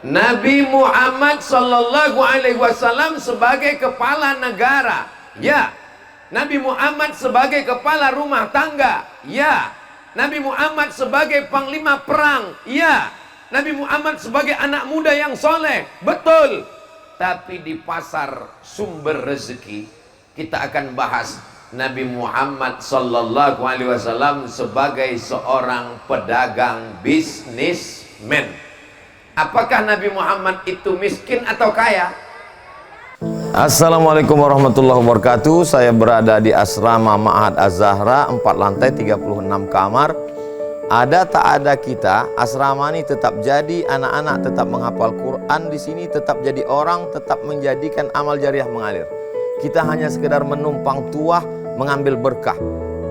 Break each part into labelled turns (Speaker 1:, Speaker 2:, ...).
Speaker 1: Nabi Muhammad sallallahu alaihi wasallam sebagai kepala negara, ya. Nabi Muhammad sebagai kepala rumah tangga, ya. Nabi Muhammad sebagai panglima perang, ya. Nabi Muhammad sebagai anak muda yang soleh, betul. Tapi di pasar sumber rezeki kita akan bahas Nabi Muhammad sallallahu alaihi wasallam sebagai seorang pedagang bisnismen. Apakah Nabi Muhammad itu miskin atau kaya?
Speaker 2: Assalamualaikum warahmatullahi wabarakatuh. Saya berada di asrama Ma'had Az-Zahra, 4 lantai 36 kamar. Ada tak ada kita, asrama ini tetap jadi, anak-anak tetap menghafal Quran di sini, tetap jadi orang, tetap menjadikan amal jariah mengalir. Kita hanya sekedar menumpang tuah, mengambil berkah.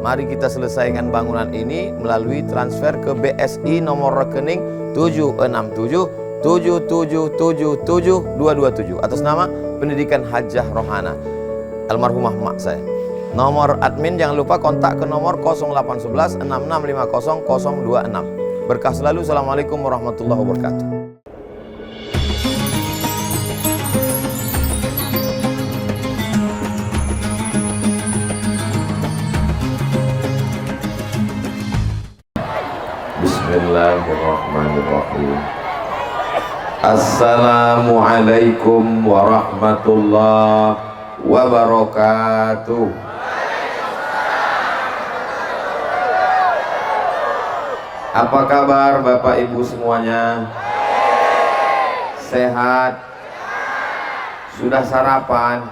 Speaker 2: Mari kita selesaikan bangunan ini melalui transfer ke BSI nomor rekening 767 7777227 atas nama Pendidikan Hajah Rohana, almarhumah mak saya. Nomor admin jangan lupa kontak ke nomor 0811 6650 026. Berkah selalu. Assalamualaikum warahmatullahi wabarakatuh.
Speaker 1: Bismillahirrahmanirrahim. Assalamualaikum warahmatullahi wabarakatuh. Apa kabar Bapak Ibu semuanya? Sehat? Sudah sarapan?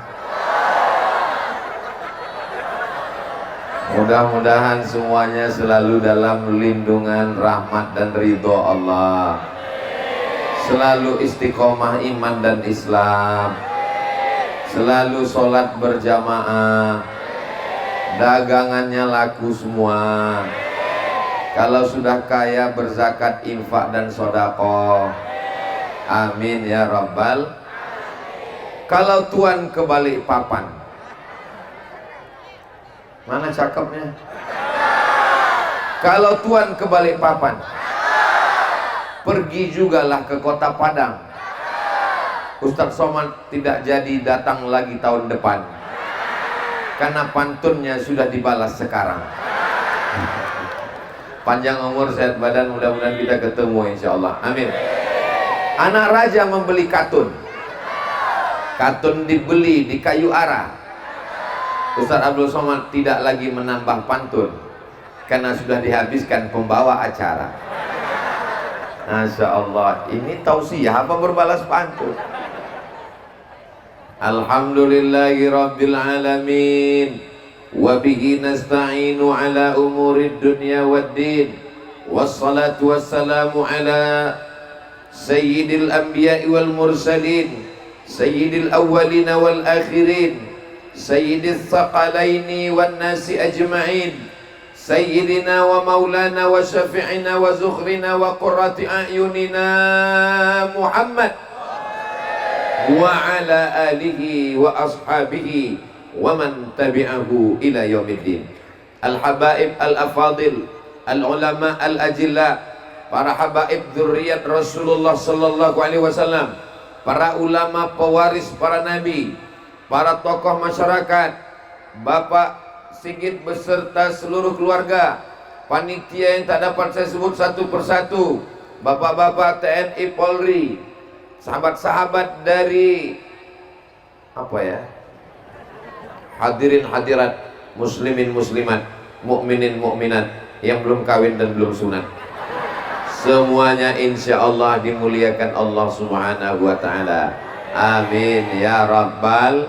Speaker 1: Mudah-mudahan semuanya selalu dalam lindungan, rahmat dan ridho Allah. Selalu istiqomah iman dan Islam. Selalu sholat berjamaah. Dagangannya laku semua. Kalau sudah kaya berzakat, infak dan sodako. Amin ya Rabbal. Kalau Tuhan ke Balikpapan, mana cakepnya? Kalau Tuhan ke Balikpapan, pergi jugalah ke Kota Padang. Ustadz Somad tidak jadi datang lagi tahun depan, karena pantunnya sudah dibalas sekarang. Panjang umur, sehat badan, mudah-mudahan kita ketemu insyaallah. Amin. Anak raja membeli katun. Katun dibeli di kayu arah. Ustadz Abdul Somad tidak lagi menambah pantun karena sudah dihabiskan pembawa acara. Masya Allah, ini tausiah apa berbalas pantun? Alhamdulillahi Rabbil Alamin, wabihi nasta'inu ala umurid dunya waddin, wassalatu wassalamu ala sayyidil anbiya'i wal mursalin, sayyidil awwalina wal akhirin, sayyidil thaqalaini wan nasi ajma'in, sayyidina wa maulana wa syafi'ina wa zukhrina wa qurrati a'yunina Muhammad wa ala alihi wa ashabihi wa man tabi'ahu ila yaumiddin. Al-habaib al-afadil, al-ulama al-ajilla, para habaib dzurriyyat Rasulullah sallallahu alaihi wasallam, para ulama pewaris para nabi, para tokoh masyarakat, Bapak Sigit beserta seluruh keluarga, panitia yang tak dapat saya sebut satu persatu, bapak-bapak TNI Polri, sahabat-sahabat dari apa ya, hadirin hadirat, muslimin muslimat, mukminin mukminat yang belum kawin dan belum sunat, semuanya insya Allah dimuliakan Allah subhanahu wa ta'ala. Amin ya Rabbal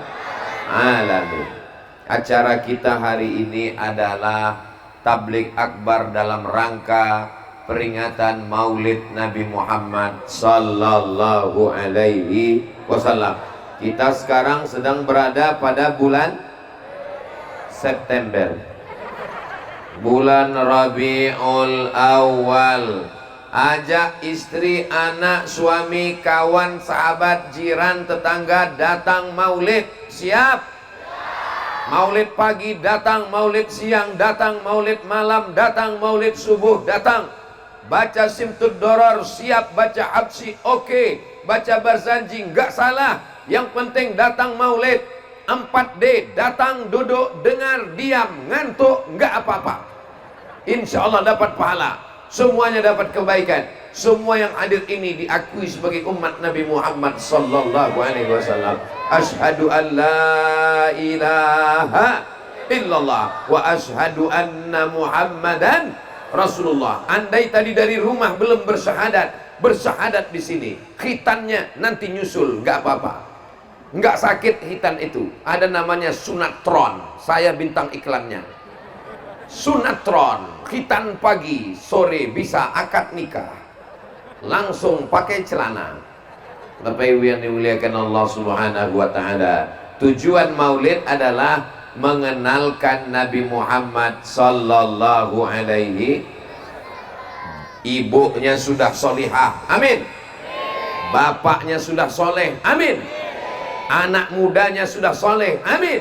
Speaker 1: Alamin. Acara kita hari ini adalah tablik akbar dalam rangka peringatan Maulid Nabi Muhammad sallallahu alaihi wasallam. Kita sekarang sedang berada pada bulan September, bulan Rabiul Awal. Ajak istri, anak, suami, kawan, sahabat, jiran, tetangga datang maulid. Siap? Maulid pagi datang, maulid siang datang, maulid malam datang, maulid subuh datang. Baca Simtud Doror siap, baca Habsi oke. baca barzanji, nggak salah. Yang penting datang maulid. 4D, datang, duduk, dengar, diam, ngantuk, nggak apa-apa. Insya Allah dapat pahala. Semuanya dapat kebaikan. Semua yang hadir ini diakui sebagai umat Nabi Muhammad sallallahu alaihi wasallam. Asyhadu an la ilaha illallah wa asyhadu anna Muhammadan Rasulullah. Andai tadi dari rumah belum bersyahadat di sini, khitannya nanti nyusul, nggak apa-apa. Nggak sakit khitan itu. Ada namanya sunatron. Saya bintang iklannya. Sunatron, khitan pagi, sore bisa akad nikah. Langsung pakai celana. Bapak Ibu yang dimuliakan Allah Subhanahu wa taala. Tujuan maulid adalah mengenalkan Nabi Muhammad sallallahu alaihi. Ibunya sudah solihah, amin. Bapaknya sudah soleh, amin. Anak mudanya sudah soleh, amin.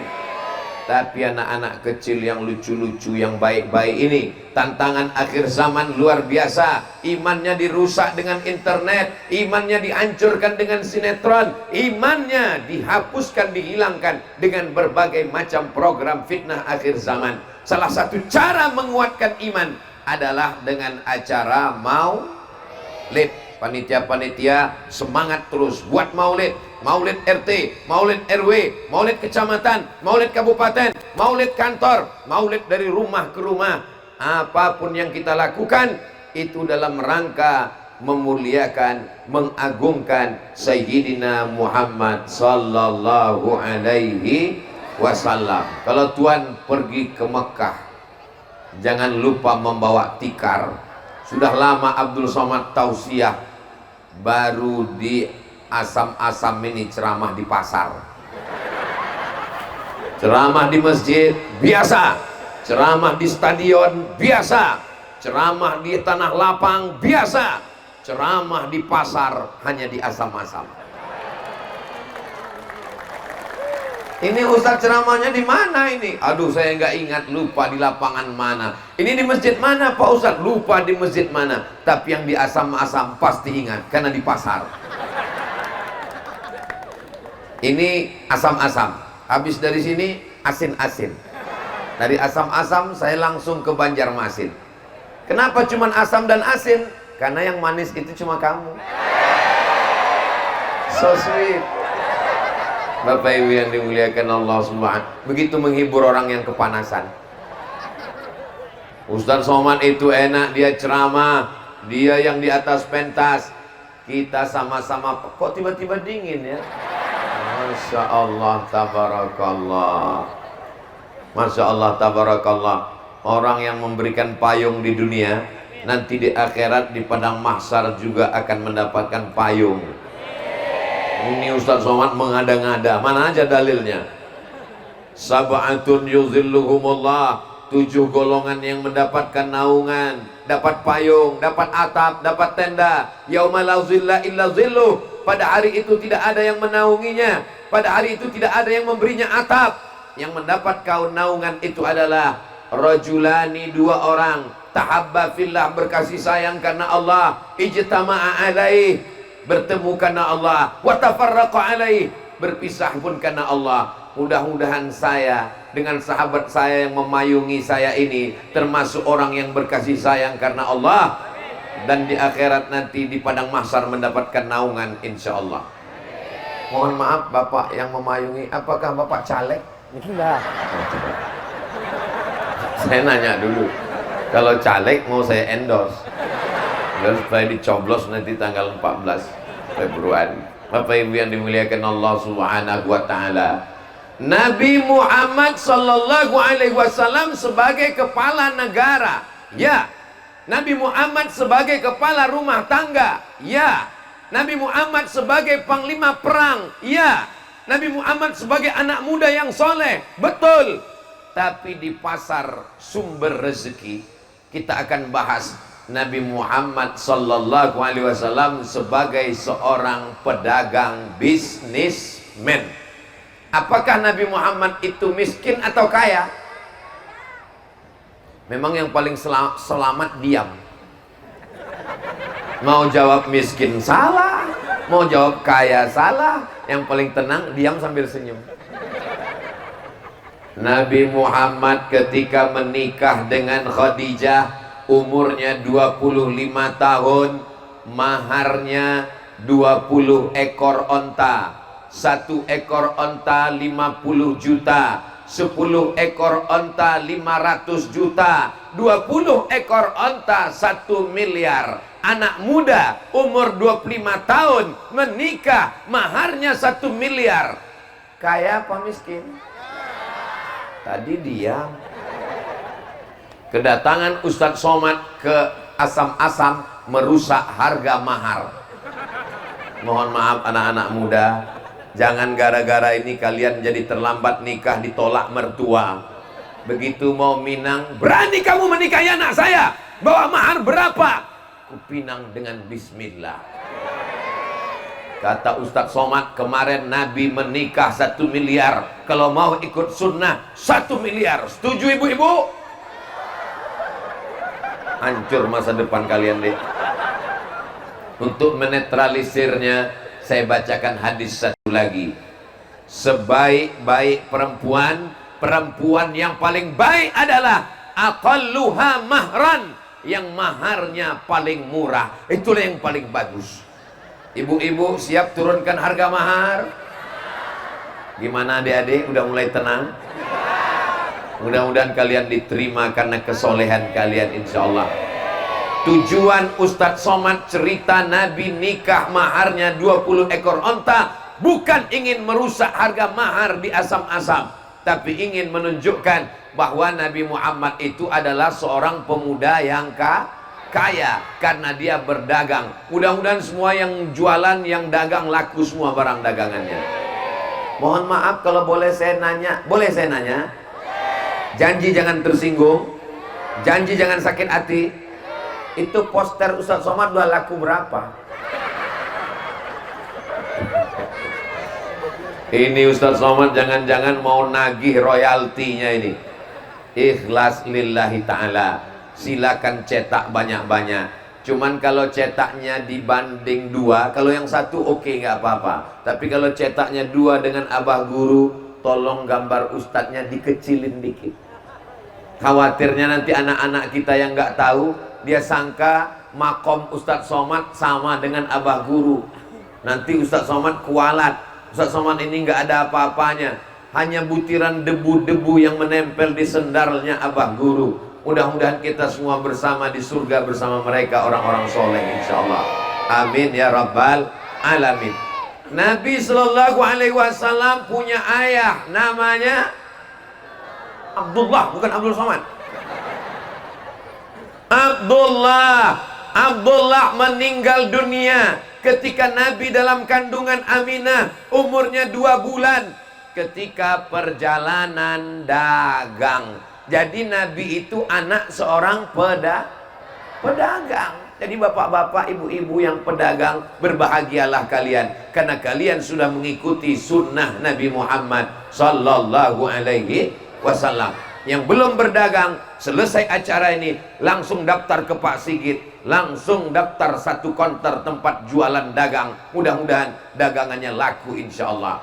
Speaker 1: Tapi anak-anak kecil yang lucu-lucu, yang baik-baik ini, tantangan akhir zaman luar biasa. Imannya dirusak dengan internet, imannya dihancurkan dengan sinetron, imannya dihapuskan, dihilangkan dengan berbagai macam program fitnah akhir zaman. Salah satu cara menguatkan iman adalah dengan acara maulid. Panitia-panitia semangat terus buat maulid. Maulid RT, maulid RW, maulid kecamatan, maulid kabupaten, maulid kantor, maulid dari rumah ke rumah. Apapun yang kita lakukan itu dalam rangka memuliakan, mengagungkan Sayyidina Muhammad sallallahu alaihi wasallam. Kalau Tuhan pergi ke Mekah, jangan lupa membawa tikar. Sudah lama Abdul Somad tausiah, baru di asam-asam ini ceramah di pasar, ceramah di masjid biasa, ceramah di stadion biasa, ceramah di tanah lapang biasa, ceramah di pasar hanya di asam-asam. Ini Ustadz ceramahnya di mana ini? Aduh, saya nggak ingat, lupa di lapangan mana. Ini di masjid mana Pak Ustadz? Lupa di masjid mana. Tapi yang di asam-asam pasti ingat, karena di pasar. Ini asam-asam. Habis dari sini asin-asin. Dari asam-asam saya langsung ke Banjarmasin. Kenapa cuma asam dan asin? Karena yang manis itu cuma kamu. So sweet. Bapak Ibu yang dimuliakan Allah Subhanahu, begitu menghibur orang yang kepanasan. Ustadz Somad itu enak, dia ceramah, dia yang di atas pentas, kita sama-sama kok tiba-tiba dingin ya. Masya Allah tabarakallah, Masya Allah tabarakallah. Orang yang memberikan payung di dunia, nanti di akhirat di padang mahsyar juga akan mendapatkan payung. Ini Ustadz Somad mengada-ngada, mana aja dalilnya? Sab'atun yuzilluhumullah, 7 golongan yang mendapatkan naungan, dapat payung, dapat atap, dapat tenda. Yauma la zilla illa zilluh, pada hari itu tidak ada yang menaunginya, pada hari itu tidak ada yang memberinya atap. Yang mendapat naungan itu adalah rajulani, 2 orang, tahabba fillah, berkasih sayang karena Allah, ijtama'a alaih, bertemu karena Allah, wa tafarraqa alaih, berpisah pun karena Allah. Mudah-mudahan saya dengan sahabat saya yang memayungi saya ini termasuk orang yang berkasih sayang karena Allah, dan di akhirat nanti di padang mahsyar mendapatkan naungan insyaallah. Mohon maaf Bapak yang memayungi, apakah Bapak caleg?
Speaker 3: Enggak.
Speaker 1: Saya nanya dulu, kalau caleg mau saya endorse biar supaya dicoblos nanti tanggal 14 Februari. Bapak Ibu yang dimuliakan Allah Subhanahu wa taala, Nabi Muhammad sallallahu alaihi wasallam sebagai kepala negara, ya. Nabi Muhammad sebagai kepala rumah tangga, ya. Nabi Muhammad sebagai panglima perang, ya. Nabi Muhammad sebagai anak muda yang soleh, betul. Tapi di pasar sumber rezeki kita akan bahas Nabi Muhammad sallallahu alaihi wasallam sebagai seorang pedagang bisnismen. Apakah Nabi Muhammad itu miskin atau kaya? Memang yang paling selamat diam. Mau jawab miskin salah, Mau jawab kaya salah, yang paling tenang diam sambil senyum. Nabi Muhammad ketika menikah dengan Khadijah umurnya 25 tahun, maharnya 20 ekor onta. 1 ekor onta 50 juta, 10 ekor onta 500 juta, 20 ekor onta 1 miliar. Anak muda umur 25 tahun menikah, maharnya 1 miliar. Kaya apa miskin? Tadi diam. Kedatangan Ustadz Somad ke Asam-Asam merusak harga mahar. Mohon maaf anak-anak muda, jangan gara-gara ini kalian jadi terlambat nikah, ditolak mertua. Begitu mau Minang, berani kamu menikahi anak saya, bawa mahar berapa? Kupinang dengan bismillah. Kata Ustadz Somad, kemarin Nabi menikah 1 miliar, kalau mau ikut sunnah 1 miliar. Setuju ibu-ibu? Hancur masa depan kalian deh. Untuk menetralisirnya, saya bacakan hadis satu lagi. Sebaik-baik perempuan, perempuan yang paling baik adalah aqalluha mahran, yang maharnya paling murah. Itulah yang paling bagus. Ibu-ibu siap turunkan harga mahar? Gimana adik-adik, udah mulai tenang? Mudah-mudahan kalian diterima karena kesolehan kalian, insya Allah. Tujuan Ustadz Somad cerita Nabi nikah maharnya 20 ekor onta bukan ingin merusak harga mahar di Asam-Asam, tapi ingin menunjukkan bahwa Nabi Muhammad itu adalah seorang pemuda yang kaya karena dia berdagang. Mudah-mudahan semua yang jualan, yang dagang laku semua barang dagangannya. Mohon maaf kalau boleh saya nanya. Boleh saya nanya? Janji jangan tersinggung, janji jangan sakit hati. Itu poster Ustadz Somad udah laku berapa? Ini Ustadz Somad jangan-jangan mau nagih royaltinya ini. Ikhlas lillahi ta'ala. Silakan cetak banyak-banyak. Cuman kalau cetaknya dibanding 2, kalau yang 1 oke, nggak apa-apa. Tapi kalau cetaknya 2 dengan abah guru, tolong gambar ustadznya dikecilin dikit. Khawatirnya nanti anak-anak kita yang nggak tahu, dia sangka makom Ustadz Somad sama dengan abah guru. Nanti Ustadz Somad kualat. Ustadz Somad ini nggak ada apa-apanya, hanya butiran debu-debu yang menempel di sendalnya abah guru. Mudah-mudahan kita semua bersama di surga bersama mereka, orang-orang soleh, insya Allah. Amin ya rabbal alamin. Nabi Shallallahu Alaihi Wasallam punya ayah namanya Abdullah, bukan Abdul Somad. Abdullah meninggal dunia ketika Nabi dalam kandungan Aminah, umurnya 2 bulan, ketika perjalanan dagang. Jadi Nabi itu anak seorang pedagang. Jadi bapak-bapak, ibu-ibu yang pedagang, berbahagialah kalian karena kalian sudah mengikuti sunnah Nabi Muhammad Sallallahu Alaihi Wasallam. Yang belum berdagang, selesai acara ini langsung daftar ke Pak Sigit, langsung daftar 1 konter tempat jualan dagang. Mudah-mudahan dagangannya laku, insya Allah.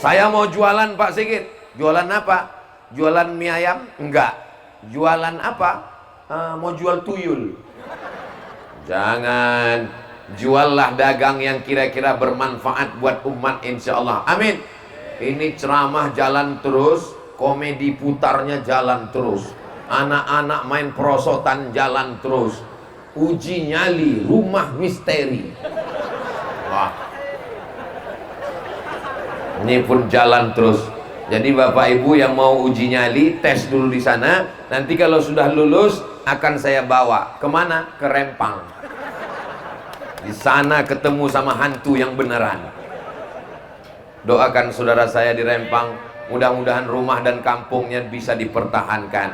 Speaker 1: Saya mau jualan Pak Sigit. Jualan apa? Jualan mie ayam? Enggak. Jualan apa? Mau jual tuyul. Jangan. Juallah dagang yang kira-kira bermanfaat buat umat, insya Allah. Amin. Ini ceramah jalan terus, komedi putarnya jalan terus, anak-anak main perosotan jalan terus, uji nyali rumah misteri. Wah, ini pun jalan terus. Jadi bapak ibu yang mau uji nyali, tes dulu di sana. Nanti kalau sudah lulus akan saya bawa kemana? Ke Rempang. Di sana ketemu sama hantu yang beneran. Doakan saudara saya di Rempang, mudah-mudahan rumah dan kampungnya bisa dipertahankan.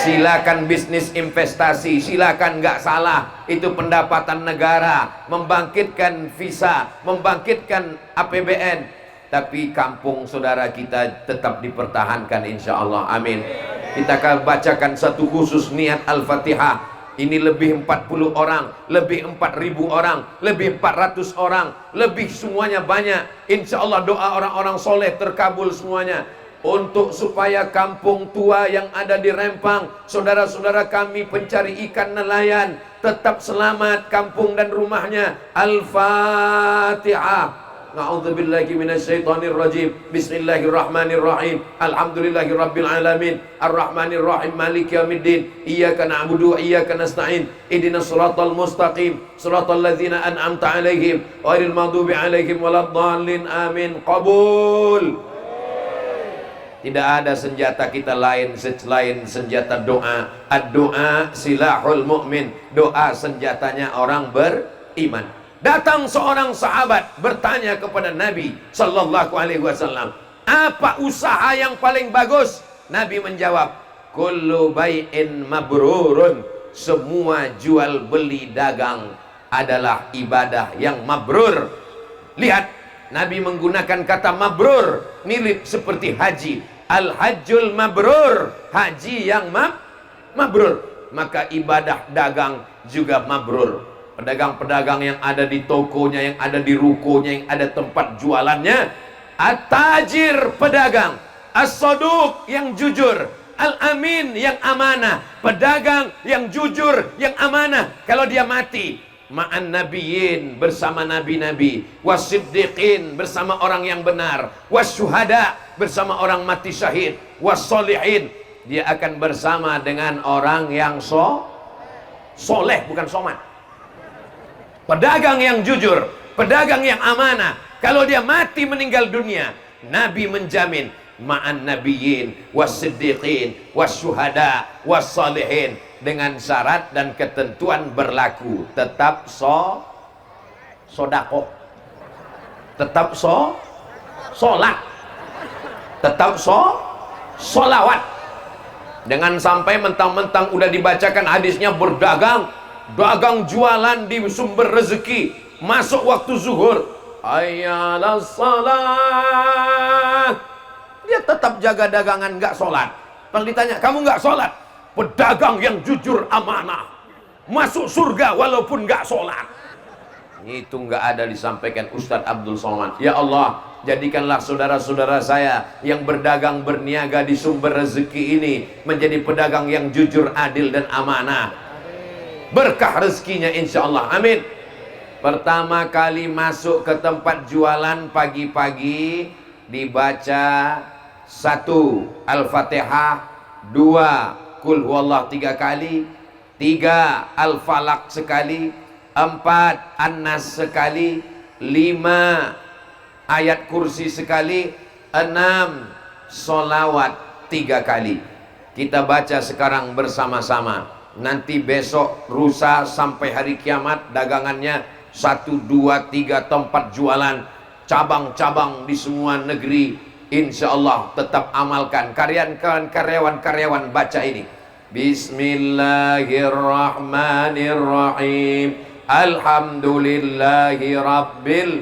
Speaker 1: Silakan bisnis investasi, silakan, nggak salah. Itu pendapatan negara, membangkitkan visa, membangkitkan APBN. Tapi kampung saudara kita tetap dipertahankan, insya Allah. Amin. Kita akan bacakan satu khusus niat Al-Fatihah. Ini lebih 40 orang, lebih 4.000 orang, lebih 400 orang, lebih semuanya banyak. Insya Allah doa orang-orang soleh terkabul semuanya. Untuk supaya kampung tua yang ada di Rempang, saudara-saudara kami pencari ikan nelayan, tetap selamat kampung dan rumahnya. Al-Fatihah. A'udzubillahi minasyaitonir rajim. Bismillahirrahmanirrahim. Alhamdulillahi rabbil alamin. Arrahmanir rahim. Maliki yaumiddin. Iyyaka na'budu wa iyyaka nasta'in. Ihdinas siratal mustaqim. Siratal ladzina an'amta 'alaihim ghairil maghdubi 'alaihim waladdallin. Amin. Qabul. Tidak ada senjata kita lain selain senjata doa. Ad-doa silahul mu'min. Doa senjatanya orang beriman. Datang seorang sahabat bertanya kepada Nabi sallallahu alaihi wasallam, apa usaha yang paling bagus? Nabi menjawab, kullu bai'in mabrurun. Semua jual beli dagang adalah ibadah yang mabrur. Lihat, Nabi menggunakan kata mabrur, mirip seperti haji. Al-hajjul mabrur, haji yang mabrur. Maka ibadah dagang juga mabrur. Pedagang-pedagang yang ada di tokonya, yang ada di rukonya, yang ada tempat jualannya. At-tajir, pedagang. As-saduq, yang jujur. Al-amin, yang amanah. Pedagang yang jujur, yang amanah. Kalau dia mati, ma'an nabiyyin, bersama nabi-nabi. Was-siddiqin, bersama orang yang benar. Was-syuhada, bersama orang mati syahid. Was-solihin, dia akan bersama dengan orang yang soleh, bukan somat. Pedagang yang jujur, pedagang yang amanah. Kalau dia mati meninggal dunia, Nabi menjamin ma'an nabiyyin was-siddiqin was-syuhada was-salihin, dengan syarat dan ketentuan berlaku. Tetap sodako, tetap solat, tetap solawat. Jangan sampai mentang-mentang udah dibacakan hadisnya berdagang, dagang jualan di sumber rezeki, masuk waktu zuhur, ayyalas salat, dia tetap jaga dagangan, nggak sholat. Kalau ditanya, kamu nggak sholat? Pedagang yang jujur amanah masuk surga walaupun nggak sholat. Itu nggak ada disampaikan Ustadz Abdul Somad. Ya Allah, jadikanlah saudara-saudara saya yang berdagang berniaga di sumber rezeki ini menjadi pedagang yang jujur, adil dan amanah. Berkah rezekinya insya Allah, amin. Pertama kali masuk ke tempat jualan pagi-pagi, dibaca 1 Al-Fatihah, 2 Qul huwallah 3 kali, 3 Al-Falaq sekali, 4 An-Nas sekali, 5 ayat kursi sekali, 6 solawat 3 kali. Kita baca sekarang bersama-sama. Nanti besok, lusa sampai hari kiamat, dagangannya 1, 2, 3 tempat jualan, cabang-cabang di semua negeri. Insya Allah tetap amalkan. Karyawan-karyawan baca ini. Bismillahirrahmanirrahim. Alhamdulillahi rabbil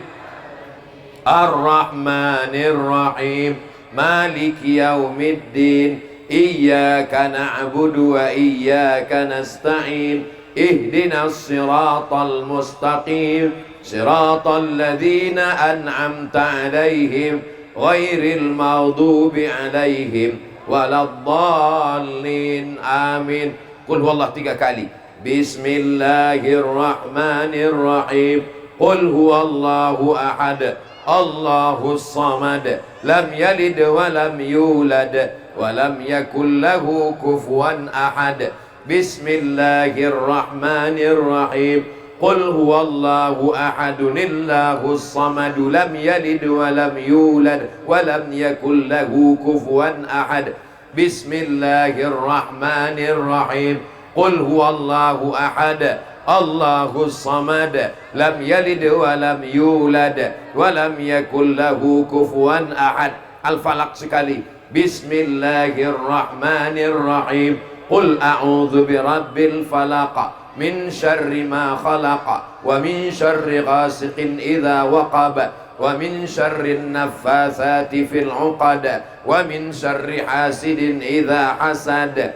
Speaker 1: arrahmanirrahim. Maliki yaumiddin. Iyyaka na'budu wa iyyaka nasta'in. Ihdinas siratal mustaqim. Siratal ladzina an'amta 'alaihim ghairil maghdubi 'alaihim waladdallin. Amin. Qul huwallahu 3 kali. Bismillahirrahmanirrahim. Qul huwallahu ahad. Allahus samad. Lam yalid wa lam yulad wa lam yakul lahu kufuwan ahad. Bismillahirrahmanirrahim. Qul huwallahu ahadunillahus samadu lam yalid wa lam yulad wa lam yakul lahu kufuwan ahad. Bismillahirrahmanirrahim. Qul huwallahu ahad. Allahus samad lam yalid wa lam yulad wa lam yakul lahu kufuwan ahad. Al-Falaq sekali. Bismillahirrahmanirrahim. Qul a'udzu birabbil falaq min syarri ma khalaq wa min syarri ghasiqin idza waqab wa min syarri naffatsati fil 'uqad wa min syarri hasidin idza hasad.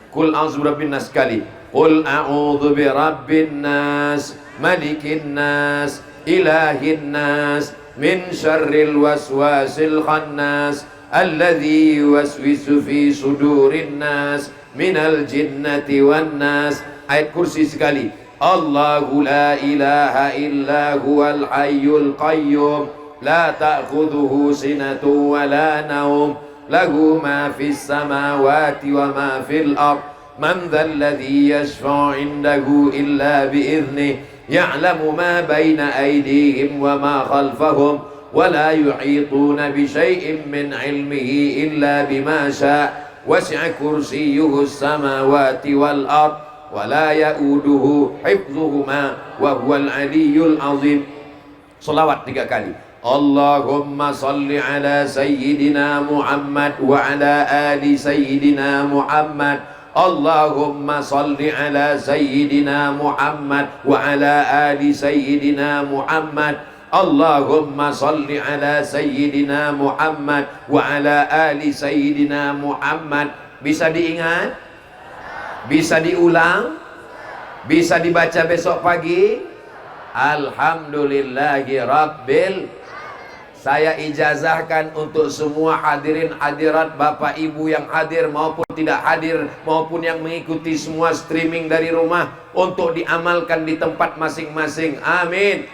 Speaker 1: Qul a'udzu birabbin nas sekali. Qul a'udzu birabbin nas, malikin nas, ilahin nas, min syarril waswasil khannas, alladzi yuwaswisu fi sudurin nas, minal jinnati wan nas. Ayat kursi sekali. Allahu la ilaha illa huwal hayyul qayyum, la ta'khudhuhu sinatun wa la naum, lahu ma fis samawati wa ma fil ard, man dhal ladzi yashfa'u 'indahu illa bi idhnihi, ya'lamu ma baina aydihim wa ma khalfahum, wa la yuhituna bi syai'in min 'ilmihi illa bima syaa', wasi'a kursiyyuhu as-samawati wal ard, wa la ya'uduhu hifdhuhuma wa huwal 'aliyyul 'azim. Selawat 3 kali. Allahumma salli ala sayyidina Muhammad wa ala ali sayyidina Muhammad. Allahumma salli ala sayyidina Muhammad wa ala ali sayyidina Muhammad. Allahumma salli ala sayyidina Muhammad wa ala ali sayyidina Muhammad. Bisa diingat? Bisa diulang? Bisa dibaca besok pagi? Alhamdulillahi Rabbil. Saya ijazahkan untuk semua hadirin hadirat, Bapak Ibu yang hadir maupun tidak hadir, maupun yang mengikuti semua streaming dari rumah, untuk diamalkan di tempat masing-masing. Amin.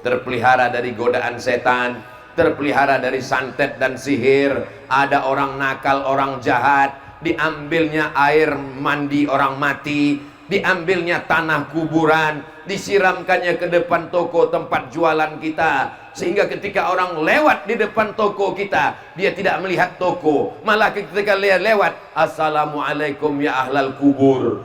Speaker 1: Terpelihara dari godaan setan, terpelihara dari santet dan sihir. Ada orang nakal, orang jahat, diambilnya air mandi orang mati, diambilnya tanah kuburan, disiramkannya ke depan toko tempat jualan kita, sehingga ketika orang lewat di depan toko kita, dia tidak melihat toko, malah ketika dia lewat, assalamualaikum ya ahlal kubur,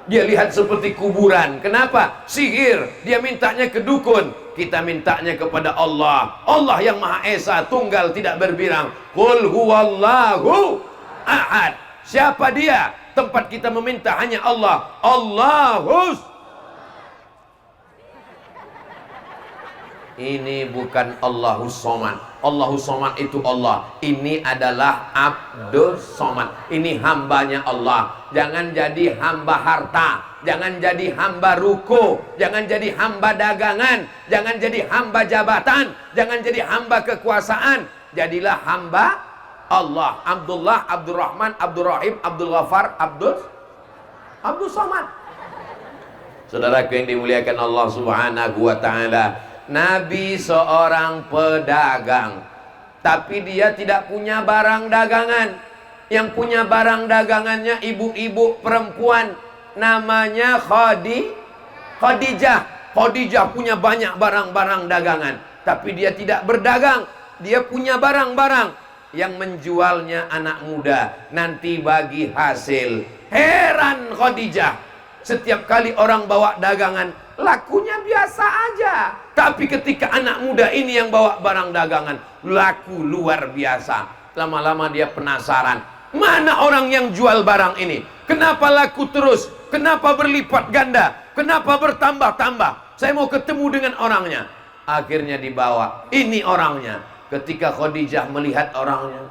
Speaker 1: dia lihat seperti kuburan. Kenapa? Sihir. Dia mintanya ke dukun, kita mintanya kepada Allah. Allah yang Maha Esa, tunggal, tidak berbirang. Qul huwallahu ahad. Siapa dia? Tempat kita meminta hanya Allah. Allahus. Ini bukan Allahus Somad. Allahus Somad itu Allah. Ini adalah Abdus Somad. Ini hambanya Allah. Jangan jadi hamba harta, jangan jadi hamba ruko, jangan jadi hamba dagangan, jangan jadi hamba jabatan, jangan jadi hamba kekuasaan. Jadilah hamba Allah. Abdullah, Abdurrahman, Abdurrahim, Abdul Ghafar, Abdus Somad. Saudaraku yang dimuliakan Allah Subhanahu wa ta'ala, Nabi seorang pedagang, tapi dia tidak punya barang dagangan. Yang punya barang dagangannya ibu-ibu perempuan, namanya Khadijah. Khadijah punya banyak barang-barang dagangan, tapi dia tidak berdagang. Dia punya barang-barang yang menjualnya anak muda, nanti bagi hasil. Heran Khadijah, setiap kali orang bawa dagangan, lakunya biasa aja. Tapi ketika anak muda ini yang bawa barang dagangan, laku luar biasa. Lama-lama dia penasaran, mana orang yang jual barang ini? Kenapa laku terus? Kenapa berlipat ganda? Kenapa bertambah-tambah? Saya mau ketemu dengan orangnya. Akhirnya dibawa, ini orangnya. Ketika Khadijah melihat orangnya,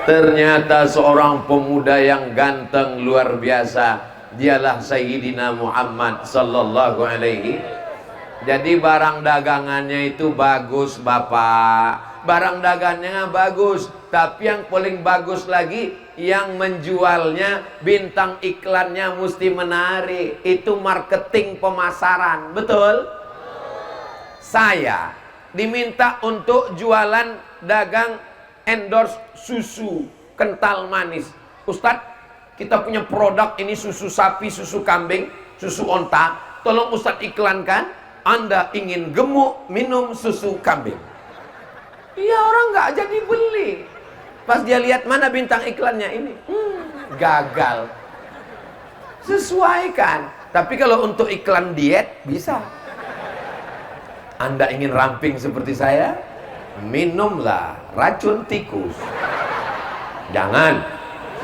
Speaker 1: ternyata seorang pemuda yang ganteng luar biasa. Dialah Sayyidina Muhammad sallallahu alaihi. Jadi barang dagangannya itu bagus, Bapak. Barang dagangannya bagus, tapi yang paling bagus lagi, yang menjualnya, bintang iklannya mesti menarik. Itu marketing pemasaran. Betul? Saya diminta untuk jualan dagang endorse susu kental manis. Ustadz, kita punya produk ini, susu sapi, susu kambing, susu onta. Tolong Ustadz iklankan. Anda ingin gemuk, minum susu kambing. Iya, orang nggak jadi beli. Pas dia lihat, mana bintang iklannya ini, gagal. Sesuaikan. Tapi kalau untuk iklan diet bisa. Anda ingin ramping seperti saya, minumlah racun tikus. Jangan.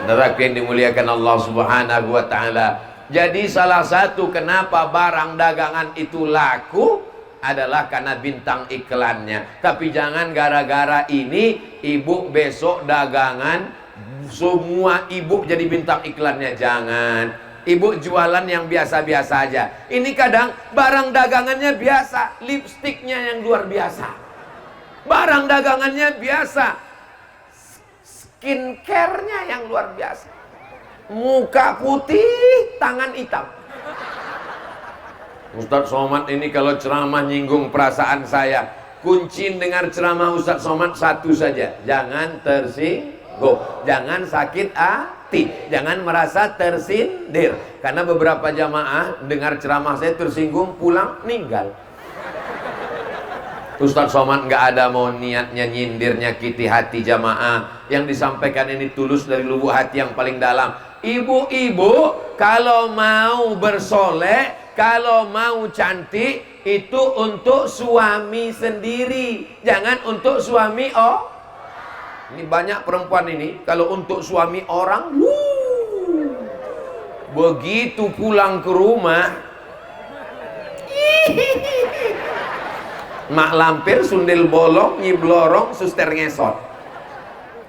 Speaker 1: Saudara yang dimuliakan Allah Subhanahu wa ta'ala. Jadi salah satu kenapa barang dagangan itu laku, adalah karena bintang iklannya. Tapi jangan gara-gara ini ibu besok dagangan semua ibu jadi bintang iklannya. Jangan. Ibu jualan yang biasa-biasa aja. Ini kadang barang dagangannya biasa, lipstiknya yang luar biasa. Barang dagangannya biasa, skincare-nya yang luar biasa. Muka putih, tangan hitam. Ustadz Somad ini kalau ceramah nyinggung perasaan saya. Kunci dengar ceramah Ustadz Somad satu saja, jangan tersinggung, jangan sakit hati, jangan merasa tersindir. Karena beberapa jamaah dengar ceramah saya tersinggung, pulang meninggal. Ustadz Somad nggak ada mau niatnya nyindir, nyakiti hati jamaah. Yang disampaikan ini tulus dari lubuk hati yang paling dalam. Ibu-ibu kalau mau bersolek, kalau mau cantik, itu untuk suami sendiri, jangan untuk suami Ini banyak perempuan ini kalau untuk suami orang, begitu pulang ke rumah, mak lampir, sundel bolong, nyiblorong, suster ngesot.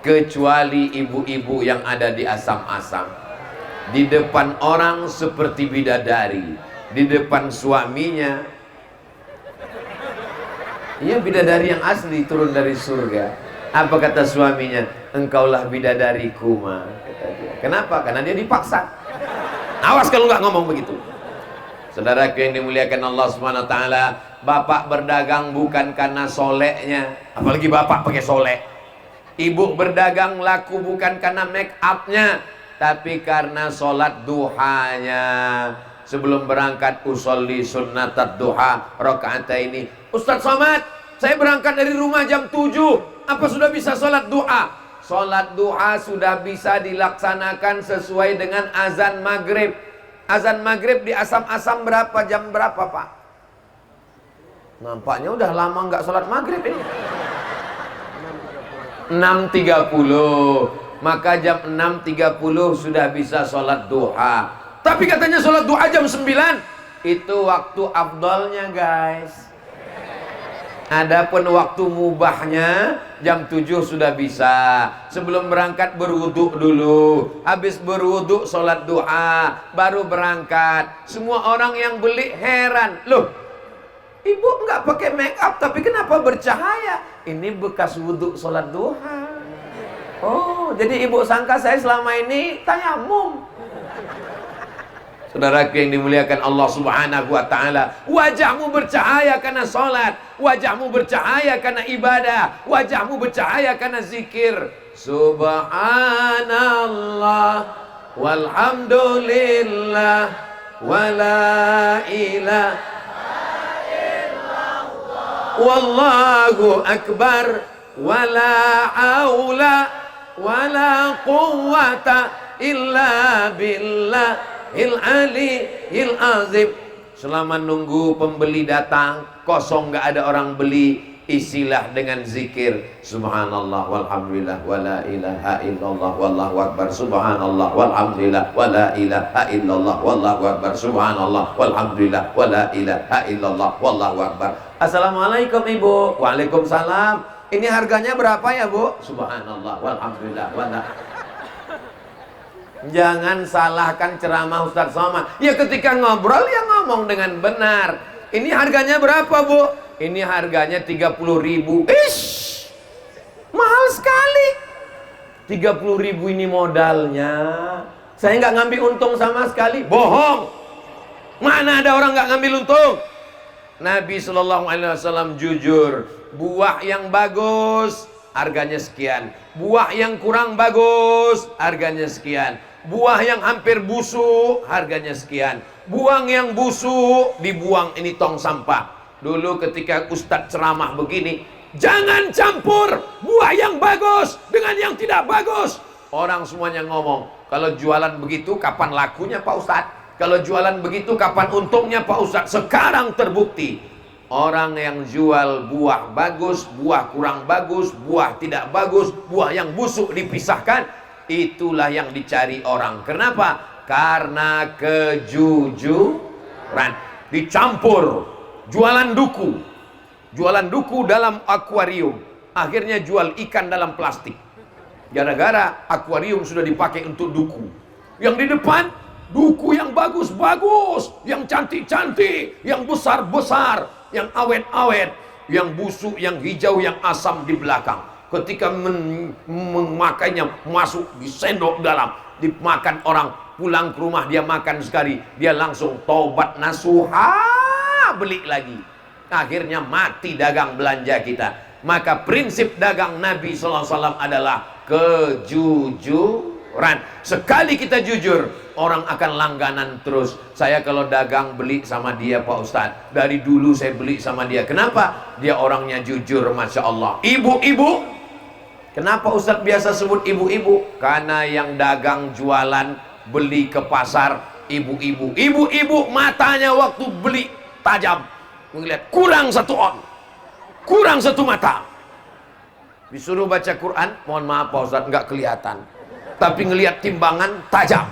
Speaker 1: Kecuali ibu-ibu yang ada di asam-asam, di depan orang seperti bidadari, di depan suaminya, iya bidadari yang asli turun dari surga. Apa kata suaminya? Engkaulah bidadariku, ma, kata dia. Kenapa? Karena dia dipaksa. Awas kalau nggak ngomong begitu. Saudaraku yang dimuliakan Allah Subhanahu wa taala, bapak berdagang bukan karena soleknya, apalagi bapak pakai solek. Ibu berdagang laku bukan karena make upnya, tapi karena sholat duhanya. Sebelum berangkat usolli sunnatat duha rakaataini. Ustadz Somad, saya berangkat dari rumah jam 7. Apa sudah bisa sholat duha? Sholat duha sudah bisa dilaksanakan sesuai dengan azan maghrib. Azan maghrib di asam-asam berapa? Jam berapa, Pak? Nampaknya udah lama nggak sholat maghrib ini. 6.30. Maka jam 6.30 sudah bisa sholat duha. Tapi katanya sholat duha jam 9. Itu waktu afdalnya, guys. Adapun waktu mubahnya jam 7 sudah bisa. Sebelum berangkat berwuduk dulu, habis berwuduk sholat duha, baru berangkat. Semua orang yang beli heran, loh, ibu nggak pakai make up tapi kenapa bercahaya? Ini bekas wuduk sholat duha. Oh, jadi ibu sangka saya selama ini tayamum. Saudaraku yang dimuliakan Allah Subhanahu wa taala, wajahmu bercahaya karena salat, wajahmu bercahaya karena ibadah, wajahmu bercahaya karena zikir. Subhanallah walhamdulillah wala ilaha wallahu akbar wala haula wala quwwata illa billahil aliyil azim. Selama nunggu pembeli datang kosong, nggak ada orang beli, isilah dengan zikir subhanallah walhamdulillah wala ilaha illallah wallahu akbar, subhanallah walhamdulillah wala ilaha illallah wallahu akbar, subhanallah walhamdulillah wala ilaha illallah wallahu akbar. Assalamualaikum ibu. Waalaikumsalam. Ini harganya berapa ya bu? Subhanallah walhamdulillah wala. Jangan salahkan ceramah Ustadz Somad. Ya ketika ngobrol ya ngomong dengan benar. Ini harganya berapa bu? Ini harganya 30.000. Ish, mahal sekali. 30.000 ini modalnya. Saya nggak ngambil untung sama sekali. Bohong. Mana ada orang nggak ngambil untung? Nabi SAW jujur. Buah yang bagus harganya sekian. Buah yang kurang bagus harganya sekian. Buah yang hampir busuk harganya sekian. Buang yang busuk dibuang, ini tong sampah. Dulu ketika Ustadz ceramah begini, jangan campur buah yang bagus dengan yang tidak bagus. Orang semuanya ngomong, kalau jualan begitu kapan lakunya Pak Ustadz? Kalau jualan begitu kapan untungnya Pak Ustadz? Sekarang terbukti, orang yang jual buah bagus, buah kurang bagus, buah tidak bagus, buah yang busuk dipisahkan, itulah yang dicari orang. Kenapa? Karena kejujuran. Dicampur jualan duku. Jualan duku dalam akuarium. Akhirnya jual ikan dalam plastik. Gara-gara akuarium sudah dipakai untuk duku. Yang di depan, duku yang bagus-bagus, yang cantik-cantik, yang besar-besar, yang awet-awet, yang busuk, yang hijau, yang asam di belakang. Ketika memakainya, masuk di sendok dalam, dimakan orang, pulang ke rumah dia makan sekali, dia langsung taubat nasuha, beli lagi. Akhirnya mati dagang belanja kita. Maka prinsip dagang Nabi SAW adalah kejujuran. Sekali kita jujur, orang akan langganan terus. Saya kalau dagang beli sama dia Pak Ustadz. Dari dulu saya beli sama dia. Kenapa? Dia orangnya jujur, Masya Allah. Ibu-ibu, kenapa Ustadz biasa sebut ibu-ibu? Karena yang dagang jualan beli ke pasar ibu-ibu. Ibu-ibu matanya waktu beli tajam. Melihat kurang satu on, kurang satu mata. Disuruh baca Quran, mohon maaf Pak Ustadz, nggak kelihatan. Tapi ngelihat timbangan tajam.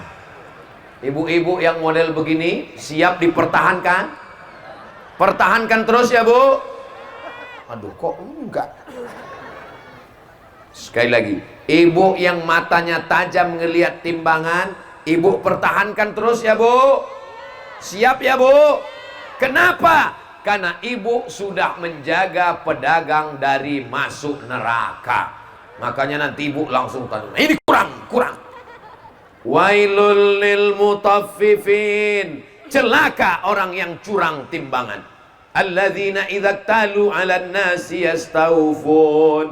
Speaker 1: Ibu-ibu yang model begini siap dipertahankan? Pertahankan terus ya Bu. Aduh kok enggak. Sekali lagi, ibu yang matanya tajam ngelihat timbangan, ibu pertahankan terus ya Bu. Siap ya Bu. Kenapa? Karena ibu sudah menjaga pedagang dari masuk neraka. Makanya nanti ibu langsung tanya, ini kurang. Wailul lil mutaffifin. Celaka orang yang curang timbangan. Alladzina idza talu 'alan nasi yastawfun.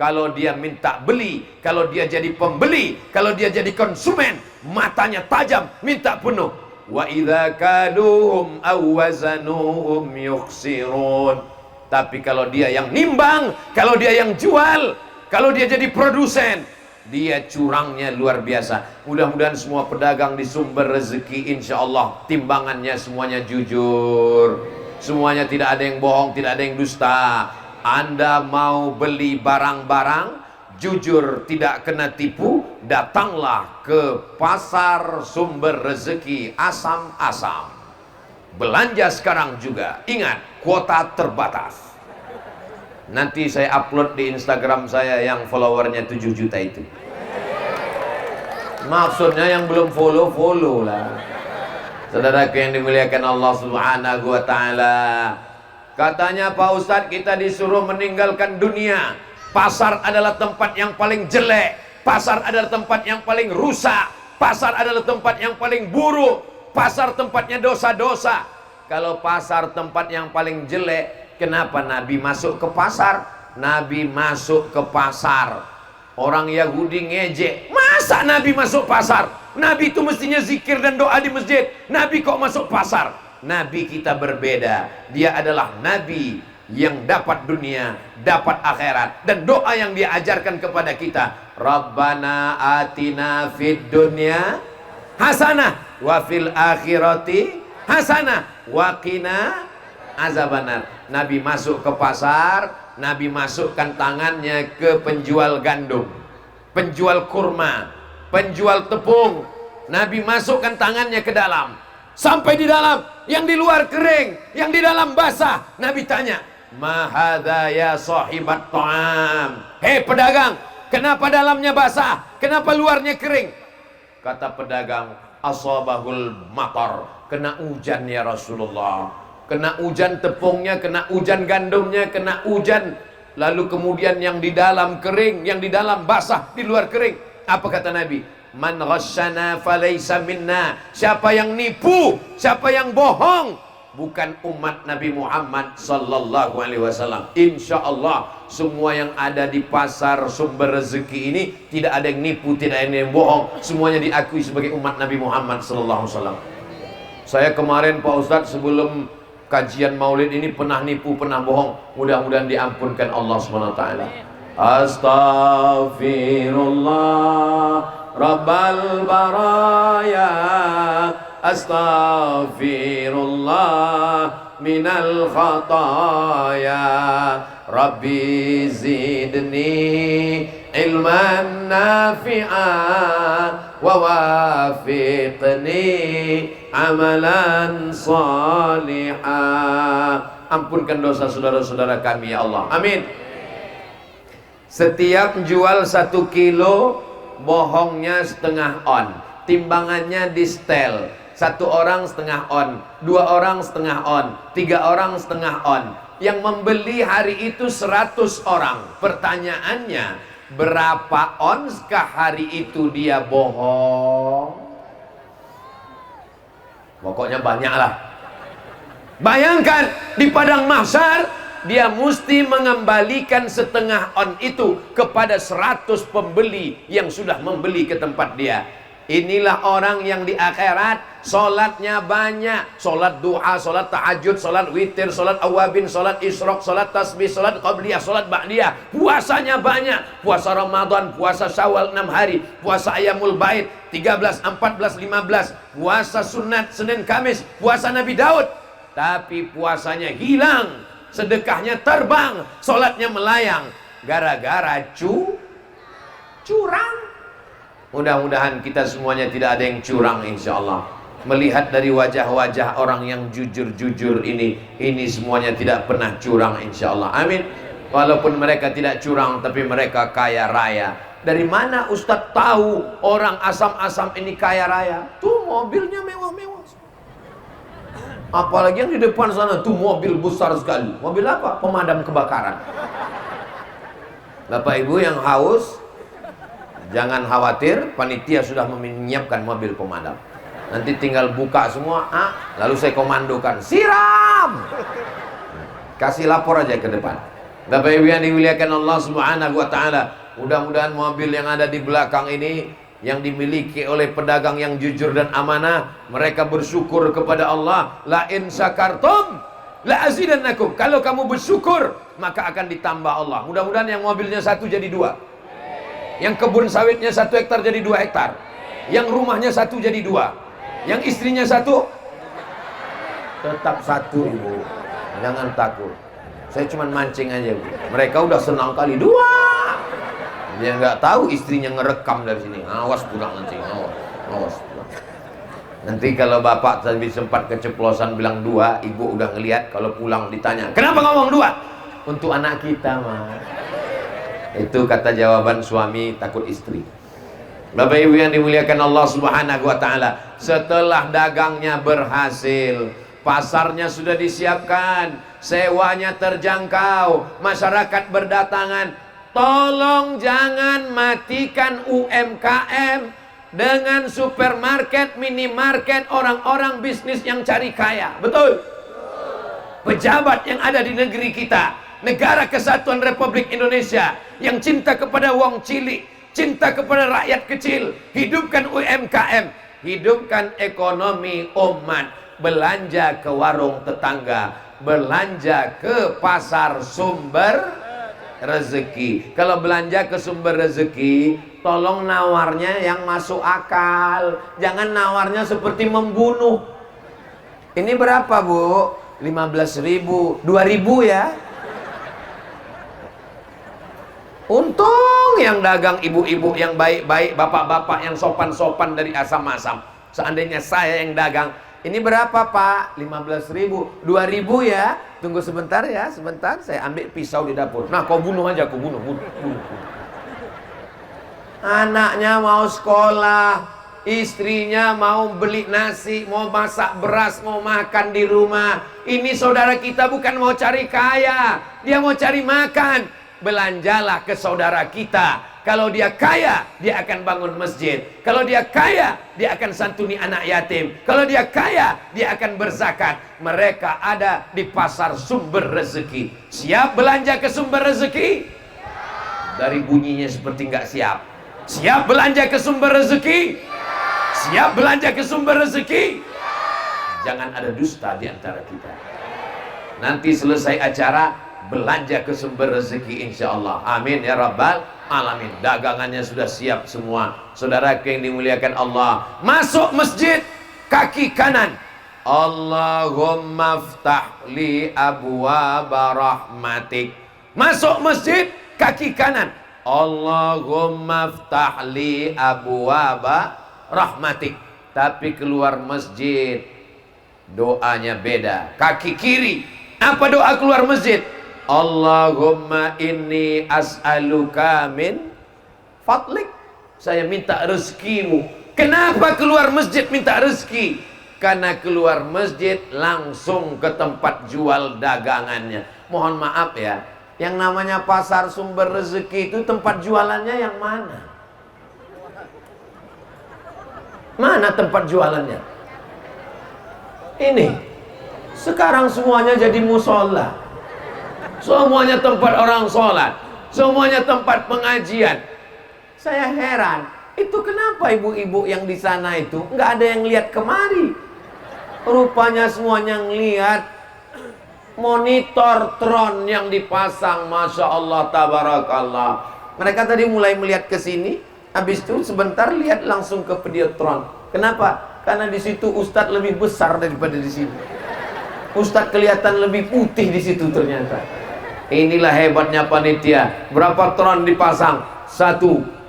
Speaker 1: Kalau dia minta beli, kalau dia jadi pembeli, kalau dia jadi konsumen, matanya tajam, minta penuh. Wa idza kaduhum aw wazanuhum yukhsirun. Tapi kalau dia yang nimbang, kalau dia yang jual, kalau dia jadi produsen, dia curangnya luar biasa. Mudah-mudahan semua pedagang di sumber rezeki, insya Allah timbangannya semuanya jujur, semuanya tidak ada yang bohong, tidak ada yang dusta. Anda mau beli barang-barang jujur, tidak kena tipu, datanglah ke pasar sumber rezeki Asam-Asam. Belanja sekarang juga. Ingat, kuota terbatas. Nanti saya upload di Instagram saya yang followernya 7 juta itu. Maksudnya yang belum follow lah. Saudaraku yang dimuliakan Allah Subhanahu wa Ta'ala. Katanya Pak Ustadz, kita disuruh meninggalkan dunia. Pasar adalah tempat yang paling jelek. Pasar adalah tempat yang paling rusak. Pasar adalah tempat yang paling buruk. Pasar tempatnya dosa-dosa. Kalau pasar tempat yang paling jelek, kenapa Nabi masuk ke pasar? Nabi masuk ke pasar. Orang Yahudi ngejek, masa Nabi masuk pasar? Nabi itu mestinya zikir dan doa di masjid. Nabi kok masuk pasar? Nabi kita berbeda. Dia adalah Nabi yang dapat dunia, dapat akhirat, dan doa yang dia ajarkan kepada kita, Rabbana atina fid dunya hasanah wa fil akhirati hasanah wa qina azabannar. Nabi masuk ke pasar, Nabi masukkan tangannya ke penjual gandum, penjual kurma, penjual tepung. Nabi masukkan tangannya ke dalam, sampai di dalam, yang di luar kering, yang di dalam basah. Nabi tanya, Mahadha ya sahibat ta'am. Hei pedagang, kenapa dalamnya basah? Kenapa luarnya kering? Kata pedagang, asabahul matar. Kena hujan ya Rasulullah. Kena hujan tepungnya, kena hujan gandumnya, kena hujan. Lalu kemudian yang di dalam kering, yang di dalam basah, di luar kering. Apa kata Nabi? Man ghasyana falaysa minna. Siapa yang nipu, siapa yang bohong, bukan umat Nabi Muhammad sallallahu alaihi wasallam. Insya Allah semua yang ada di pasar sumber rezeki ini tidak ada yang nipu, tidak ada yang bohong. Semuanya diakui sebagai umat Nabi Muhammad sallallahu alaihi wasallam. Saya kemarin Pak Ustadz sebelum kajian maulid ini pernah nipu, pernah bohong. Mudah-mudahan diampunkan Allah Subhanahu wa taala. Astaghfirullah Rabbal baraya, astaghfirullah minal khataya, Rabbi zidni ilman nafi'a wa wafiqni amalan salihah. ampunkan dosa saudara-saudara kami ya Allah, amin. Setiap jual 1 kilo, bohongnya setengah on, timbangannya di setel. 1 orang setengah on, 2 orang setengah on, 3 orang setengah on. Yang membeli hari itu 100 orang. Pertanyaannya, berapa onskah hari itu dia bohong? Pokoknya banyak lah. Bayangkan di padang mahsyar, dia mesti mengembalikan setengah on itu kepada 100 pembeli yang sudah membeli ke tempat dia. Inilah orang yang di akhirat solatnya banyak, solat duha, solat tahajud, solat witir, solat awabin, solat isyraq, solat tasbih, solat qabliyah, solat ba'diyah. Puasanya banyak, puasa Ramadan, puasa Syawal 6 hari, puasa Ayamul Bait 13, 14, 15, puasa sunat Senin Kamis, puasa Nabi Daud. Tapi puasanya hilang, sedekahnya terbang, solatnya melayang, gara-gara curang. Mudah-mudahan kita semuanya tidak ada yang curang insya Allah. Melihat dari wajah-wajah orang yang jujur-jujur ini semuanya tidak pernah curang insya Allah, amin. Walaupun mereka tidak curang, tapi mereka kaya raya. Dari mana Ustadz tahu orang asam-asam ini kaya raya? Tuh mobilnya mewah-mewah. Apalagi yang di depan sana tuh mobil besar sekali. Mobil apa? Pemadam kebakaran. Bapak Ibu yang haus, jangan khawatir, panitia sudah menyiapkan mobil pemadam. Nanti tinggal buka semua, lalu saya komandokan, siram. Kasih lapor aja ke depan. Bapak Ibu yang dimuliakan Allah Subhanahu wa taala, mudah-mudahan mobil yang ada di belakang ini yang dimiliki oleh pedagang yang jujur dan amanah, mereka bersyukur kepada Allah. La in syakartum la azidannakum. Kalau kamu bersyukur, maka akan ditambah Allah. Mudah-mudahan yang mobilnya 1 jadi 2. Yang kebun sawitnya 1 hektar jadi 2 hektar. Yang rumahnya 1 jadi 2. Yang istrinya 1 tetap 1, Ibu. Jangan takut. Saya cuma mancing aja, Bu. Mereka udah senang kali 2. Dia nggak tahu istrinya ngerekam dari sini. Awas pulang nanti, awas pulang. Nanti kalau bapak tadi sempat keceplosan bilang 2, ibu udah ngelihat kalau pulang ditanya, kenapa ngomong 2? Untuk anak kita, Mas. Itu kata jawaban suami takut istri. Bapak Ibu yang dimuliakan Allah Subhanahu wa taala, setelah dagangnya berhasil, pasarnya sudah disiapkan, sewanya terjangkau, masyarakat berdatangan. Tolong jangan matikan UMKM dengan supermarket, minimarket, orang-orang bisnis yang cari kaya. Betul? Pejabat yang ada di negeri kita, Negara Kesatuan Republik Indonesia, yang cinta kepada wong cilik, cinta kepada rakyat kecil, hidupkan UMKM, hidupkan ekonomi umat, belanja ke warung tetangga, belanja ke pasar sumber rezeki. Kalau belanja ke sumber rezeki, tolong nawarnya yang masuk akal. Jangan nawarnya seperti membunuh. Ini berapa, Bu? 15.000, 2.000 ya. Untung yang dagang ibu-ibu yang baik-baik, bapak-bapak yang sopan-sopan dari asam-asam. Seandainya saya yang dagang, ini berapa, Pak? 15.000, 2.000 ya. Tunggu sebentar ya, sebentar. Saya ambil pisau di dapur. Nah, kau bunuh aja, kau bunuh. Anaknya mau sekolah, istrinya mau beli nasi, mau masak beras, mau makan di rumah. Ini saudara kita bukan mau cari kaya, dia mau cari makan. Belanjalah ke saudara kita. Kalau dia kaya, dia akan bangun masjid. Kalau dia kaya, dia akan santuni anak yatim. Kalau dia kaya, dia akan berzakat. Mereka ada di pasar sumber rezeki. Siap belanja ke sumber rezeki? Dari bunyinya seperti nggak siap. Siap belanja ke sumber rezeki? Siap belanja ke sumber rezeki? Jangan ada dusta di antara kita. Nanti selesai acara, belanja ke sumber rezeki insya Allah. Amin ya rabbal alamin. Dagangannya sudah siap semua. Saudara yang dimuliakan Allah, masuk masjid, kaki kanan, Allahumma ftah li abwaba rahmatik. Masuk masjid, kaki kanan, Allahumma ftah li abwaba rahmatik. Tapi keluar masjid, doanya beda. Kaki kiri, Apa doa keluar masjid? Allahumma inni as'aluka min fadlik. Saya minta rezekimu. Kenapa keluar masjid minta rezeki? Karena keluar masjid langsung ke tempat jual dagangannya. Mohon maaf ya, yang namanya pasar sumber rezeki itu tempat jualannya yang mana? Mana tempat jualannya? Ini. Sekarang semuanya jadi musola. Semuanya tempat orang sholat. Semuanya tempat pengajian. Saya heran, itu kenapa ibu-ibu yang di sana itu nggak ada yang lihat kemari? Rupanya semuanya ngelihat monitor tron yang dipasang. Masya Allah, tabarakallah. Mereka tadi mulai melihat ke sini, habis itu sebentar lihat langsung ke videotron. Kenapa? Karena di situ ustadz lebih besar daripada di sini. Ustadz kelihatan lebih putih di situ ternyata. Inilah hebatnya panitia. Berapa tron dipasang? 1,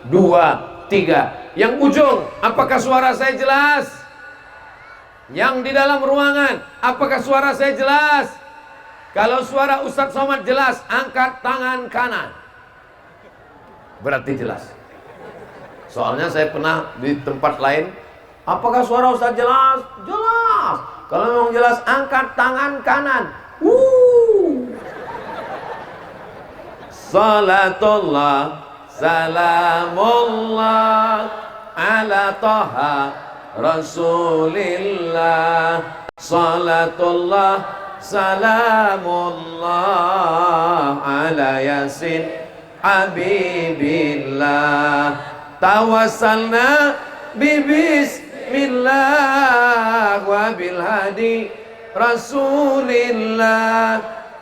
Speaker 1: 2, 3. Yang ujung, apakah suara saya jelas? Yang di dalam ruangan, apakah suara saya jelas? Kalau suara Ustadz Somad jelas, angkat tangan kanan. Berarti jelas. Soalnya saya pernah di tempat lain, apakah suara Ustadz jelas? Jelas. Kalau memang jelas, angkat tangan kanan. Salatullah, salamullah ala Taha Rasulillah. Salatullah, salamullah ala Yasin Habibillah. Tawassalna bibismillah wa bilhadi Rasulillah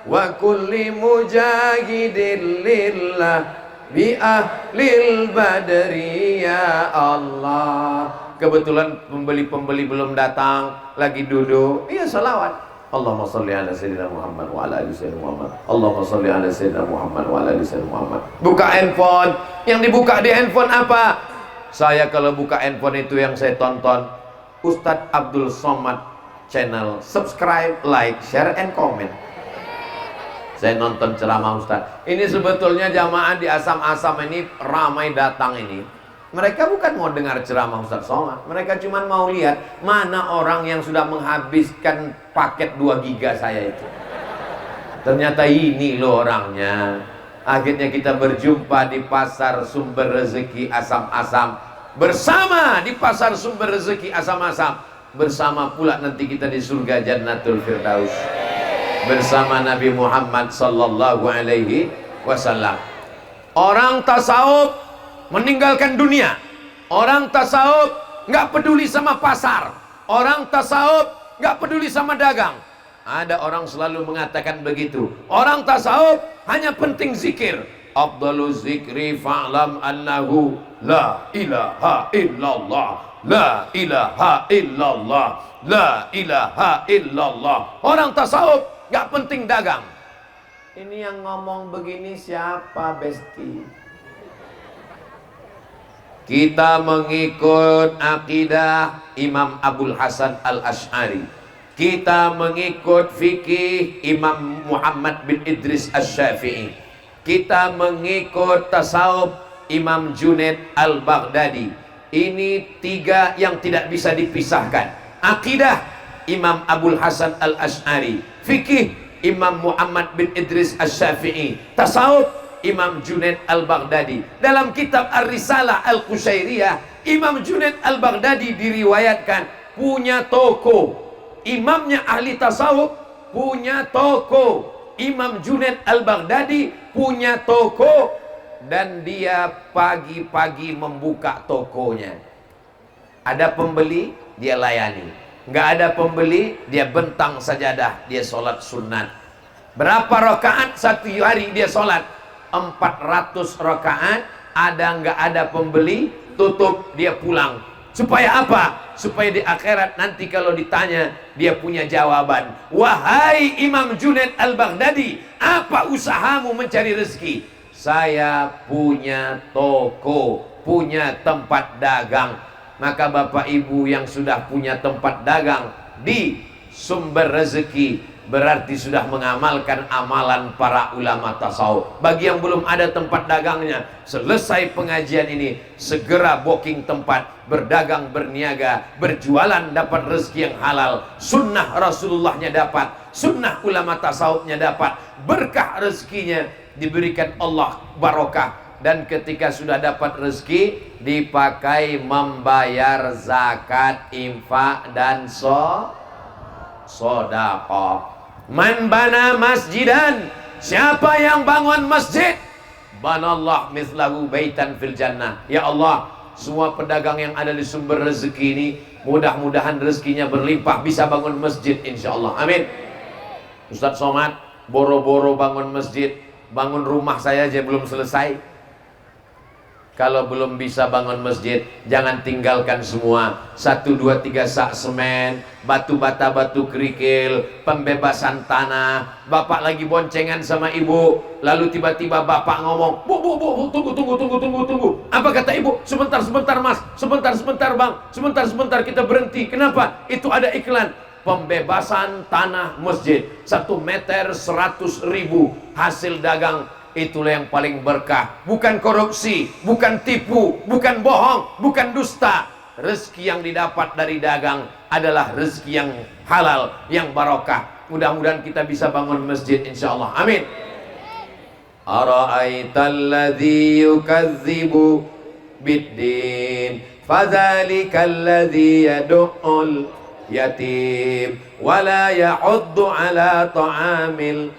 Speaker 1: wa kulli mujahidin lillah bi ahlil badri ya Allah. Kebetulan pembeli-pembeli belum datang, lagi duduk. Iya, salawat. Allahumma sholli ala sayyidina Muhammad wa ala ali sayyidina Muhammad. Allahumma sholli ala sayyidina Muhammad wa ala ali sayyidina Muhammad. Buka handphone. Yang dibuka di handphone apa? Saya kalau buka handphone itu yang saya tonton Ustadz Abdul Somad channel. Subscribe, like, share, and comment. Saya nonton ceramah Ustadz. Ini sebetulnya jamaah di Asam-Asam ini ramai datang ini. Mereka bukan mau dengar ceramah Ustadz Somad. Mereka cuma mau lihat mana orang yang sudah menghabiskan paket 2 giga saya itu. Ternyata ini loh orangnya. Akhirnya kita berjumpa di pasar sumber rezeki Asam-Asam. Bersama di pasar sumber rezeki Asam-Asam. Bersama pula nanti kita di surga Jannatul Firdaus. Bersama Nabi Muhammad sallallahu alaihi wasallam. Orang tasawuf meninggalkan dunia. Orang tasawuf nggak peduli sama pasar. Orang tasawuf nggak peduli sama dagang. Ada orang selalu mengatakan begitu. Orang tasawuf hanya penting zikir. Afdalu zikri fa'lam annahu la ilaha illallah. La ilaha illallah. La ilaha illallah. Orang tasawuf gak penting dagang. Ini yang ngomong begini siapa, Besti? Kita mengikut akidah Imam Abul Hasan Al-Asy'ari. Kita mengikut fikih Imam Muhammad bin Idris Asy-Syafi'i. Kita mengikut tasawuf Imam Junaid Al-Baghdadi. Ini 3 yang tidak bisa dipisahkan. Akidah Imam Abul Hasan Al-Asy'ari, fikih Imam Muhammad bin Idris Asy-Syafi'i, tasawuf Imam Junaid Al-Baghdadi. Dalam kitab Ar-Risalah Al-Qushairiyah, Imam Junaid Al-Baghdadi diriwayatkan punya toko. Imamnya ahli tasawuf punya toko. Imam Junaid Al-Baghdadi punya toko. Dan dia pagi-pagi membuka tokonya. Ada pembeli, dia layani. Nggak ada pembeli, dia bentang sajadah, dia sholat sunat. Berapa rakaat satu hari dia sholat? 400 rakaat. Ada nggak ada pembeli, tutup, dia pulang. Supaya apa? Supaya di akhirat nanti kalau ditanya, dia punya jawaban. Wahai Imam Junaid Al-Baghdadi, apa usahamu mencari rezeki? Saya punya toko, punya tempat dagang. Maka Bapak Ibu yang sudah punya tempat dagang di sumber rezeki, berarti sudah mengamalkan amalan para ulama tasawuf. Bagi yang belum ada tempat dagangnya, selesai pengajian ini segera booking tempat, berdagang, berniaga, berjualan, dapat rezeki yang halal. Sunnah Rasulullahnya dapat, sunnah ulama tasawufnya dapat, berkah rezekinya diberikan Allah barokah. Dan ketika sudah dapat rezeki, dipakai membayar zakat, infak, dan sedekah. Man bana masjidan, siapa yang bangun masjid, banallah mithlahu baitan fil jannah. Ya Allah, semua pedagang yang ada di sumber rezeki ini, mudah-mudahan rezekinya berlimpah, bisa bangun masjid insyaallah. Amin. Ustadz Somad boro-boro bangun masjid, bangun rumah saya aja belum selesai. Kalau belum bisa bangun masjid, jangan tinggalkan semua. 1, 2, 3 sak semen, batu bata, batu kerikil, pembebasan tanah. Bapak lagi boncengan sama ibu, lalu tiba-tiba bapak ngomong, bu, tunggu. Apa kata ibu? Sebentar mas, sebentar bang, sebentar kita berhenti. Kenapa? Itu ada iklan pembebasan tanah masjid, 1 meter 100.000 hasil dagang. Itulah yang paling berkah. Bukan korupsi, bukan tipu, bukan bohong, bukan dusta. Rezeki yang didapat dari dagang adalah rezeki yang halal, yang barokah. Mudah-mudahan kita bisa bangun masjid insyaallah. Amin. Ara'aital ladzi yukadzibu biddin, fadzalikal ladzi yad'ul yatim wala ya'uddu ala ta'amil.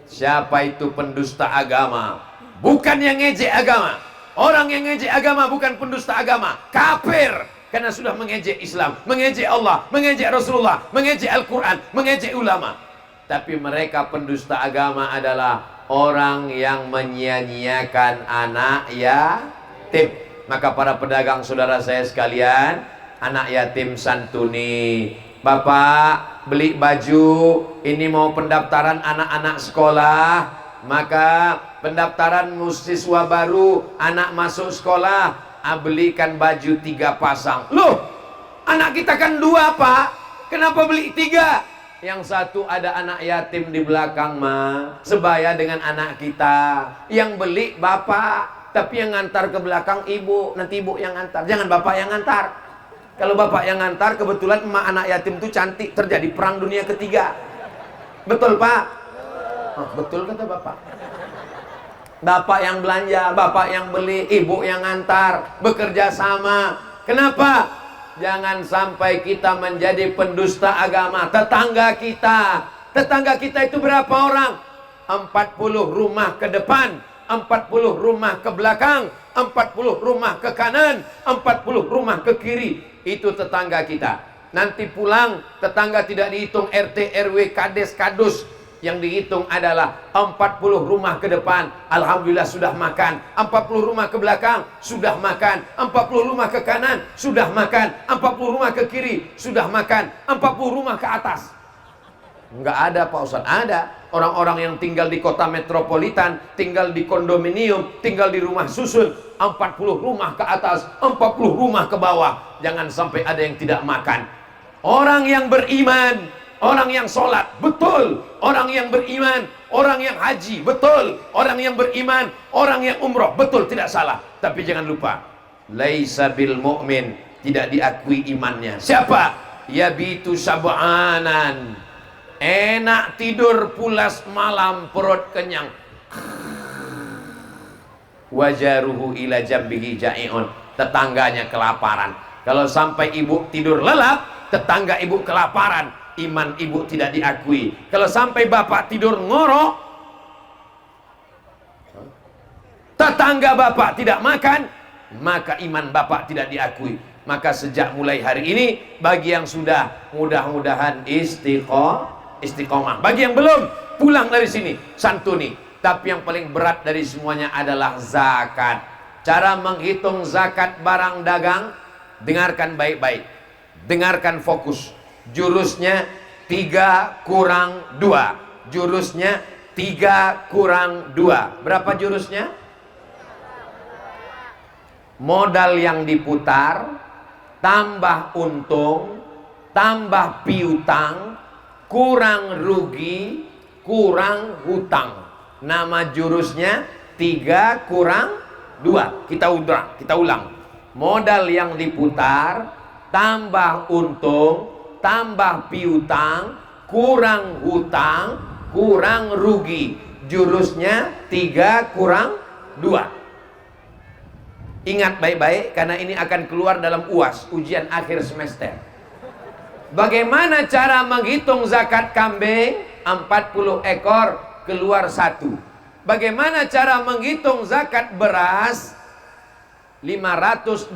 Speaker 1: Siapa itu pendusta agama? Bukan yang ngejek agama. Orang yang ngejek agama bukan pendusta agama, kafir. Karena sudah mengejek Islam, mengejek Allah, mengejek Rasulullah, mengejek Al-Quran, mengejek ulama. Tapi mereka pendusta agama adalah orang yang menyia-nyiakan anak yatim. Maka para pedagang saudara saya sekalian, anak yatim santuni. Bapak beli baju, ini mau pendaftaran anak-anak sekolah, maka pendaftaran siswa baru, anak masuk sekolah, belikan baju 3 pasang. Loh, anak kita kan 2 pak, kenapa beli 3? Yang satu ada anak yatim di belakang mah, sebaya dengan anak kita. Yang beli bapak, tapi yang ngantar ke belakang ibu, nanti ibu yang ngantar, jangan bapak yang ngantar. Kalau bapak yang ngantar, kebetulan emak anak yatim itu cantik, terjadi perang dunia ketiga. Betul pak? Oh, betul kata bapak. Bapak yang belanja, bapak yang beli, ibu yang ngantar, bekerja sama. Kenapa? Jangan sampai kita menjadi pendusta agama. Tetangga kita itu berapa orang? 40 rumah ke depan, 40 rumah ke belakang, 40 rumah ke kanan, 40 rumah ke kiri. Itu tetangga kita. Nanti pulang, tetangga tidak dihitung RT, RW, Kades, Kadus. Yang dihitung adalah 40 rumah ke depan, alhamdulillah sudah makan. 40 rumah ke belakang, sudah makan. 40 rumah ke kanan, sudah makan. 40 rumah ke kiri, sudah makan. 40 rumah ke atas. Enggak ada Pak Ustadz, ada. Orang-orang yang tinggal di kota metropolitan, tinggal di kondominium, tinggal di rumah susun, 40 rumah ke atas, 40 rumah ke bawah. Jangan sampai ada yang tidak makan. Orang yang beriman, orang yang sholat, betul. Orang yang beriman, orang yang haji, betul. Orang yang beriman, orang yang umroh, betul, tidak salah. Tapi jangan lupa, laisa bil mu'min, tidak diakui imannya. Siapa? Yabitu sab'anan, enak tidur pulas malam, perut kenyang, wajaruhu ila jambihi ja'iun, tetangganya kelaparan. Kalau sampai ibu tidur lelap, tetangga ibu kelaparan, iman ibu tidak diakui. Kalau sampai bapak tidur ngorok, tetangga bapak tidak makan, maka iman bapak tidak diakui. Maka sejak mulai hari ini, bagi yang sudah, mudah-mudahan istiqomah. Bagi yang belum, pulang dari sini, santuni. Tapi yang paling berat dari semuanya adalah zakat. Cara menghitung zakat barang dagang, dengarkan baik-baik, dengarkan fokus. Jurusnya 3 kurang 2. Jurusnya 3 kurang 2. Berapa jurusnya? Modal yang diputar, tambah untung, tambah piutang, kurang rugi, kurang hutang. Nama jurusnya 3 kurang 2. Kita ulang. Modal yang diputar tambah untung tambah piutang kurang hutang kurang rugi. Jurusnya 3 kurang 2. Ingat baik-baik karena ini akan keluar dalam UAS, ujian akhir semester. Bagaimana cara menghitung zakat kambing? 40 ekor keluar 1. Bagaimana cara menghitung zakat beras? 520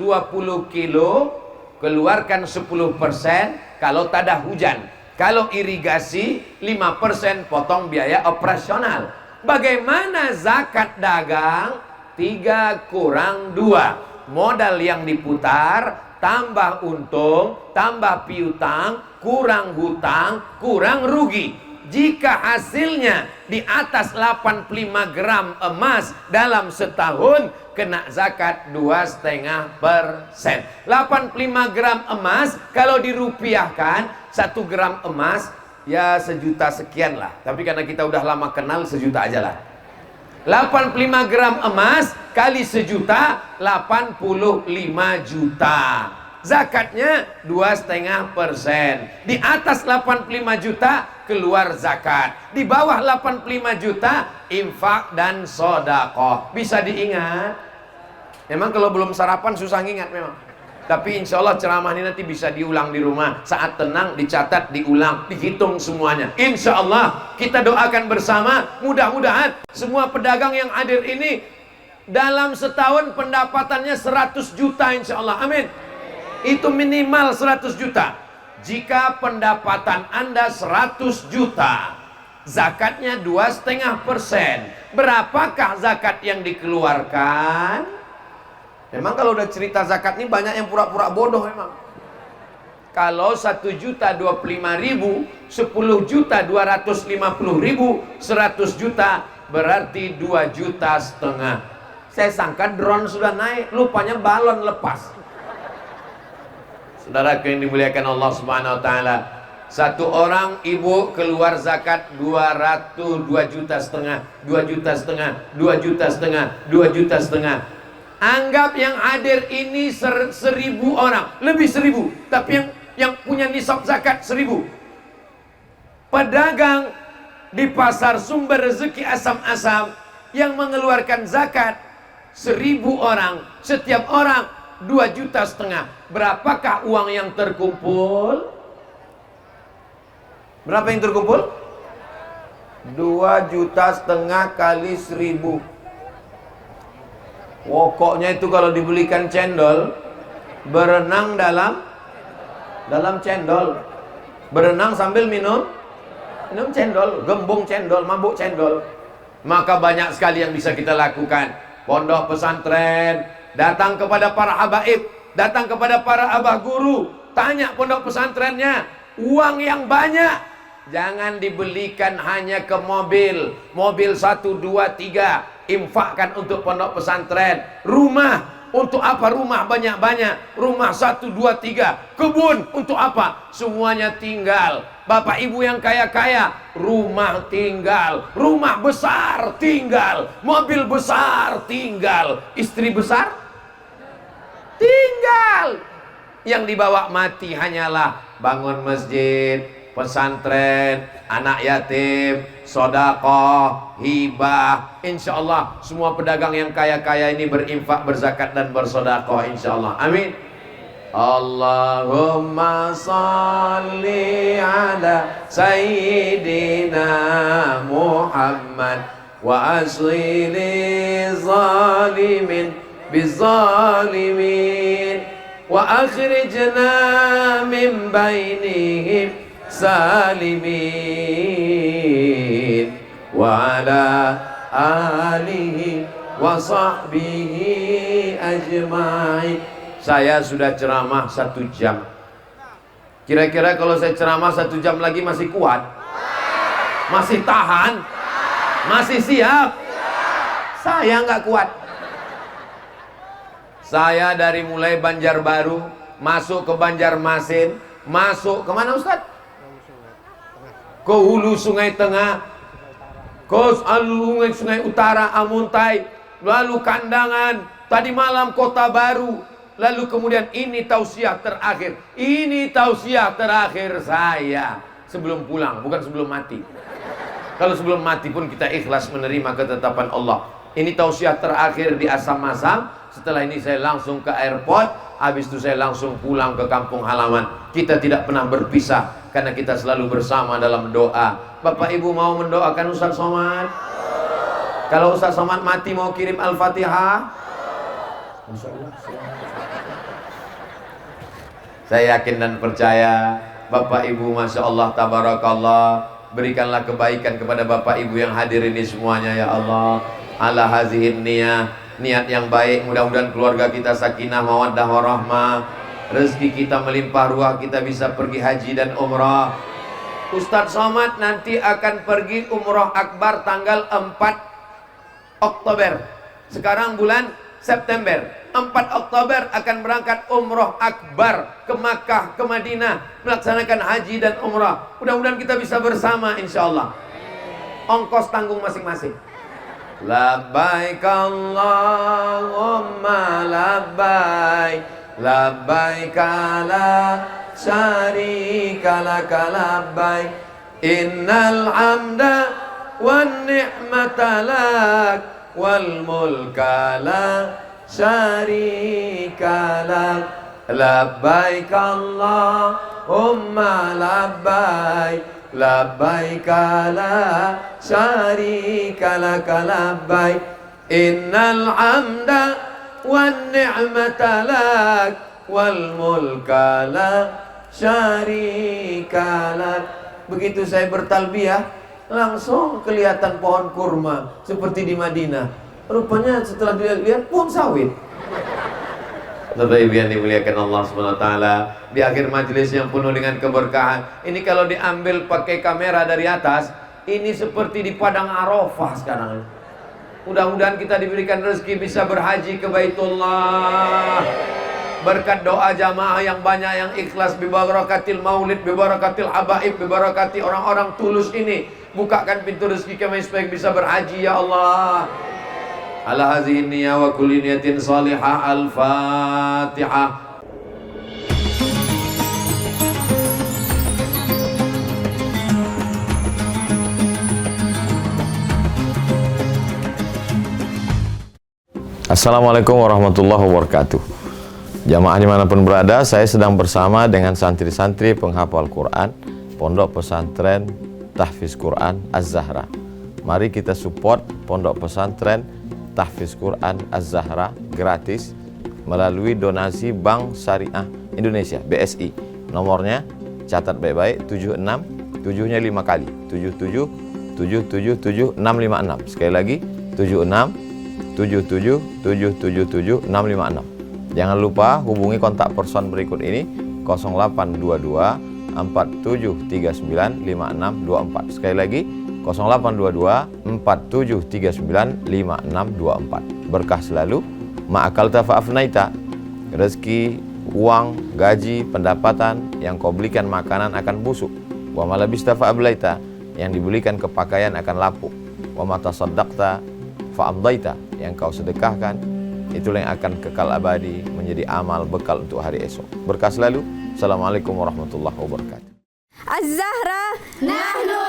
Speaker 1: kilo keluarkan 10% kalau tak ada hujan. Kalau irigasi 5% potong biaya operasional. Bagaimana zakat dagang? 3 kurang 2. Modal yang diputar tambah untung tambah piutang kurang hutang kurang rugi. Jika hasilnya di atas 85 gram emas dalam setahun, kena zakat 2,5%. 85 gram emas kalau dirupiahkan 1 gram emas ya 1 juta sekian lah. Tapi karena kita udah lama kenal 1 juta aja lah. 85 gram emas kali 1 juta 85 juta. Zakatnya 2,5%. Di atas 85 juta keluar zakat. Di bawah 85 juta infak dan sodakoh. Bisa diingat? Memang kalau belum sarapan susah ngingat memang. Tapi insya Allah ceramah ini nanti bisa diulang di rumah. Saat tenang dicatat, diulang, dihitung semuanya. Insya Allah kita doakan bersama. Mudah-mudahan semua pedagang yang hadir ini dalam setahun pendapatannya 100 juta insya Allah. Amin. Itu minimal 100 juta. Jika pendapatan Anda 100 juta, zakatnya 2,5%. Berapakah zakat yang dikeluarkan? Memang kalau udah cerita zakat ini banyak yang pura-pura bodoh memang. Kalau 1 juta 25 ribu, 10 juta 250 ribu, 100 juta berarti 2,5 juta. Saya sangka drone sudah naik, lupanya balon lepas. Saudara yang dimuliakan Allah Subhanahu wa taala, satu orang ibu keluar zakat 2,5 juta, 2,5 juta, 2,5 juta, 2,5 juta. Anggap yang hadir ini 1.000 orang, lebih 1.000, tapi yang punya nisab zakat 1.000. Pedagang di pasar sumber rezeki Asam-Asam yang mengeluarkan zakat 1.000 orang, setiap orang 2,5 juta. Berapakah uang yang terkumpul? Berapa yang terkumpul? 2,5 juta kali 1.000. Pokoknya itu kalau dibelikan cendol, berenang dalam cendol, berenang sambil minum cendol, gembung cendol, mabuk cendol. Maka banyak sekali yang bisa kita lakukan. Pondok pesantren, datang kepada para habaib, datang kepada para abah guru, tanya pondok pesantrennya, uang yang banyak jangan dibelikan hanya ke mobil 1, 2, 3, infakkan untuk pondok pesantren. Rumah untuk apa? Rumah banyak-banyak, rumah 1, 2, 3. Kebun untuk apa? Semuanya tinggal. Bapak ibu yang kaya-kaya, rumah tinggal, rumah besar tinggal, mobil besar tinggal, istri besar tinggal. Yang dibawa mati hanyalah bangun masjid, pesantren, anak yatim, sedekah, hibah. Insya Allah semua pedagang yang kaya-kaya ini berinfak, berzakat dan bersedekah insya Allah. Amin. Allahumma salli ala sayyidina Muhammad wa aslili zalimin bizalimin wa akhrijna min bainihim salimin wa ala alihi wa sahbihi ajma'in. Saya sudah ceramah 1 jam. Kira-kira kalau saya ceramah 1 jam lagi masih kuat? Masih tahan? Masih siap? Saya nggak kuat. Saya dari mulai Banjarbaru, masuk ke Banjarmasin, masuk kemana Ustaz? ke hulu Sungai Tengah, ke Sungai Utara, Amuntai, lalu Kandangan, tadi malam Kota Baru, lalu kemudian ini tausiah terakhir. Ini tausiah terakhir saya sebelum pulang, bukan sebelum mati. Kalau sebelum mati pun kita ikhlas menerima ketetapan Allah. Ini tausiah terakhir di Asam-Asam. Setelah ini saya langsung ke airport. Habis itu saya langsung pulang ke kampung halaman. Kita tidak pernah berpisah karena kita selalu bersama dalam doa. Bapak Ibu mau mendoakan Ustaz Somad? Kalau Ustaz Somad mati mau kirim Al-Fatihah? Saya yakin dan percaya Bapak Ibu, Masya Allah, Tabarakallah. Berikanlah kebaikan kepada Bapak Ibu yang hadir ini semuanya ya Allah. Ala hazihin niyah, niat yang baik. Mudah-mudahan keluarga kita sakinah, mawaddah, warahmah. Rezeki kita melimpah ruah, kita bisa pergi haji dan umrah. Ustadz Somad nanti akan pergi umrah akbar tanggal 4 Oktober. Sekarang bulan September. 4 Oktober akan berangkat umrah akbar ke Makkah, ke Madinah, melaksanakan haji dan umrah. Mudah-mudahan kita bisa bersama insyaallah. Ongkos tanggung masing-masing. Labbaik Allahumma labbaik, labbaik la syarika laka labbaik, innal hamda wan ni'mata lak wal mulka la syarika lak. Labbaik Allahumma labbaik, labbaik la syarika laka labbaik, innal hamda wan ni'mata lak wal mulka la syarika lak. Begitu saya bertalbiyah, langsung kelihatan pohon kurma seperti di Madinah. Rupanya setelah dilihat pohon sawit. Bapak Ibu yang dimuliakan Allah SWT, di akhir majelis yang penuh dengan keberkahan ini, kalau diambil pakai kamera dari atas, ini seperti di Padang Arafah sekarang. Mudah-mudahan kita diberikan rezeki bisa berhaji ke Baitullah berkat doa jamaah yang banyak, yang ikhlas, bibarakatil maulid, bibarakatil habaib, bibarakati orang-orang tulus ini. Bukakan pintu rezeki kami supaya bisa berhaji ya Allah. Ala hazihi niyah wa kulli niyatin salihah. Al-Fatihah.
Speaker 2: Assalamualaikum warahmatullahi wabarakatuh. Jamaah dimanapun berada, saya sedang bersama dengan santri-santri penghafal Quran Pondok Pesantren Tahfiz Quran Az-Zahra. Mari kita support Pondok Pesantren Tahfiz Quran Az-Zahra gratis melalui donasi Bank Syariah Indonesia BSI. Nomornya catat baik-baik, 76 7-nya 5 kali, 77 777 656. Sekali lagi 76 77 777 656. Jangan lupa hubungi kontak person berikut ini 0822 4739 5624. Sekali lagi 0822 4739 5624. Berkah selalu, ma'akalta fa'afnaita. Rezeki, uang, gaji, pendapatan yang kau belikan makanan akan busuk. Wa malabista fa'ablaita, yang dibelikan kepakaian akan lapuk. Wa matasaddaqta fa'amdaita, yang kau sedekahkan itulah yang akan kekal abadi menjadi amal bekal untuk hari esok. Berkah selalu. Assalamualaikum warahmatullahi wabarakatuh.
Speaker 3: Az-Zahra nahnu